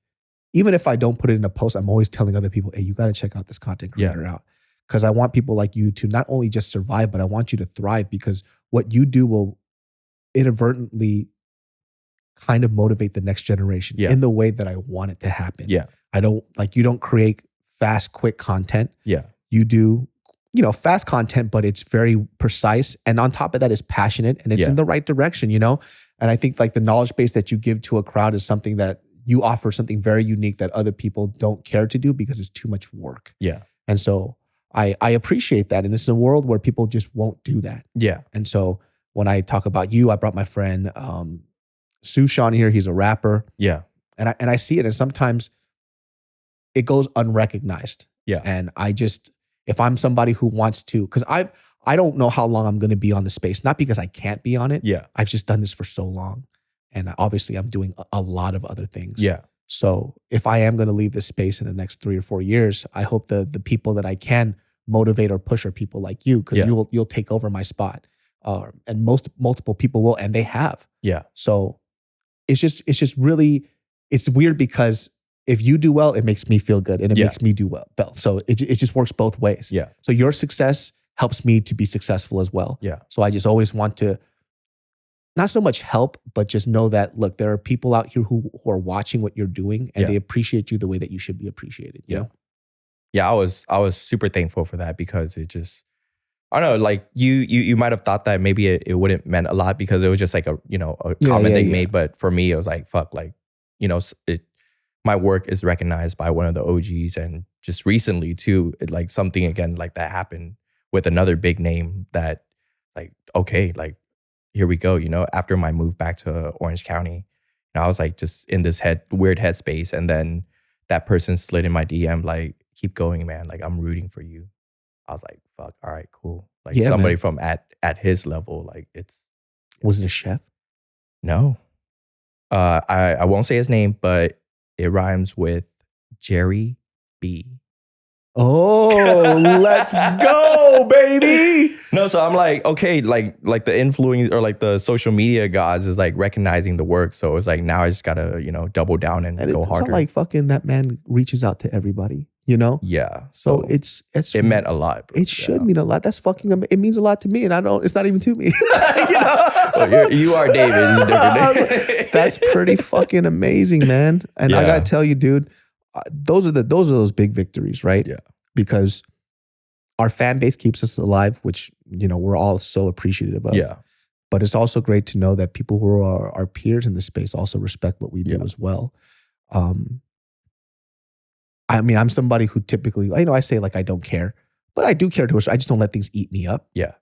even if I don't put it in a post, I'm always telling other people, hey, you got to check out this content creator out. Because I want people like you to not only just survive, but I want you to thrive because what you do will inadvertently kind of motivate the next generation in the way that I want it to happen. Yeah. You don't create fast, quick content. Yeah. You do, you know, fast content, but it's very precise. And on top of that, it's passionate and it's in the right direction, you know? And I think like the knowledge base that you give to a crowd is something that you offer something very unique that other people don't care to do because it's too much work. Yeah. And so I appreciate that. And it's a world where people just won't do that. Yeah. And so when I talk about you, I brought my friend Sushan here. He's a rapper. Yeah. And I see it. And sometimes it goes unrecognized. Yeah. And I just, if I'm somebody who wants to, because I don't know how long I'm going to be on the space, not because I can't be on it. Yeah. I've just done this for so long. And obviously I'm doing a lot of other things. Yeah. So if I am going to leave this space in the next 3 or 4 years, I hope the people that I can motivate or push are people like you, because you'll take over my spot. And multiple people will, and they have. Yeah. So it's just really, it's weird because if you do well, it makes me feel good and it makes me do well. So it just works both ways. Yeah. So your success helps me to be successful as well. Yeah. So I just always want to not so much help, but just know that, look, there are people out here who are watching what you're doing and they appreciate you the way that you should be appreciated. You know? Yeah, I was super thankful for that because it just, I don't know, like you might have thought that maybe it wouldn't meant a lot because it was just like a comment they made. But for me, it was like, fuck, like, you know, my work is recognized by one of the OGs. And just recently too, like something again like that happened with another big name that like, okay, like, here we go, you know, after my move back to Orange County, I was like just in this weird headspace. And then that person slid in my DM, like, keep going, man. Like, I'm rooting for you. I was like, fuck, all right, cool. Like somebody from at his level, like Was it a chef? No. I won't say his name, but it rhymes with Jerry B. Oh, let's go, baby. No, so I'm like, okay, like the influence or like the social media gods is like recognizing the work. So it's like, now I just gotta, you know, double down and go harder. It's not like fucking that man reaches out to everybody, you know? Yeah. So it meant a lot. Bro. It should mean a lot. That's fucking, it means a lot to me. And it's not even to me. You know? Well, you are David. It's a different That's pretty fucking amazing, man. And I gotta tell you, dude, those are those big victories, right? Yeah. Because our fan base keeps us alive, which, you know, we're all so appreciative of. Yeah. But it's also great to know that people who are our peers in the space also respect what we do as well. I mean, I'm somebody who typically, you know, I say like I don't care, but I do care to us. I just don't let things eat me up. Yeah.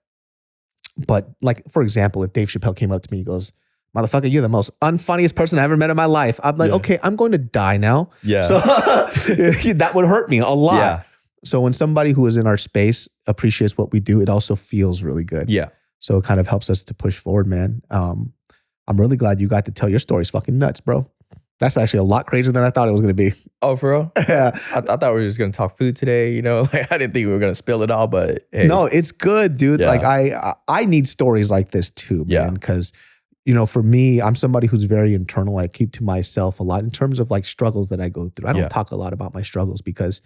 But like, for example, if Dave Chappelle came up to me, he goes, motherfucker, you're the most unfunniest person I ever met in my life. I'm like, okay, I'm going to die now. Yeah. So that would hurt me a lot. Yeah. So when somebody who is in our space appreciates what we do, it also feels really good. Yeah. So it kind of helps us to push forward, man. I'm really glad you got to tell your story. It's fucking nuts, bro. That's actually a lot crazier than I thought it was going to be. Oh, for real? Yeah. I thought we were just going to talk food today, you know? Like, I didn't think we were going to spill it all, but hey. No, it's good, dude. Yeah. Like I need stories like this too, man. Because, you know, for me, I'm somebody who's very internal. I keep to myself a lot in terms of like struggles that I go through. I don't talk a lot about my struggles because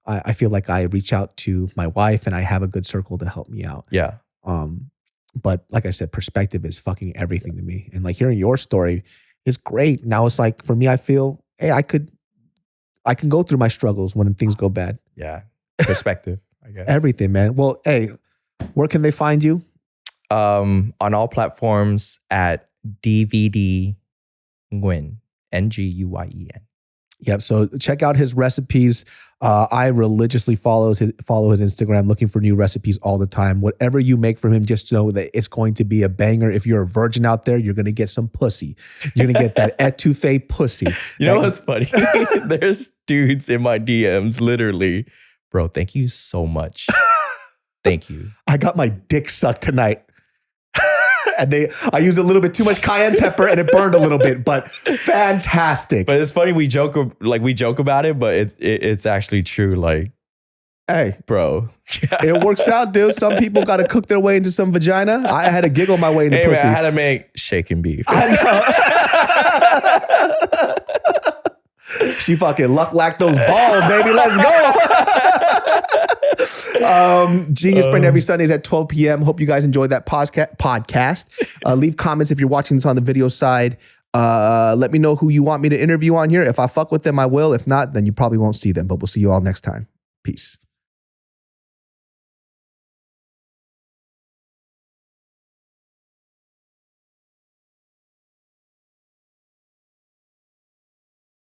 I feel like I reach out to my wife and I have a good circle to help me out. Yeah. But like I said, perspective is fucking everything to me. And like hearing your story is great. Now it's like, for me, I feel, hey, I can go through my struggles when things go bad. Yeah. Perspective, I guess. Everything, man. Well, hey, where can they find you? On all platforms at DVD Nguyen, Nguyen. Yep. So check out his recipes. I religiously follow his Instagram, looking for new recipes all the time. Whatever you make from him, just know that it's going to be a banger. If you're a virgin out there, you're going to get some pussy. You're going to get that etouffee pussy. You know what's funny? There's dudes in my DMs, literally, bro, thank you so much. Thank you. I got my dick sucked tonight. And I used a little bit too much cayenne pepper and it burned a little bit, but fantastic. But it's funny, we joke about it, but it's actually true. Like, hey, bro, it works out, dude. Some people got to cook their way into some vagina. I had to giggle my way into pussy. Man, I had to make shaken beef. I know. She fucking lacked those balls, baby. Let's go. Genius Brain every Sundays at 12 p.m. Hope you guys enjoyed that podcast. Leave comments if you're watching this on the video side. Let me know who you want me to interview on here. If I fuck with them, I will. If not, then you probably won't see them. But we'll see you all next time. Peace.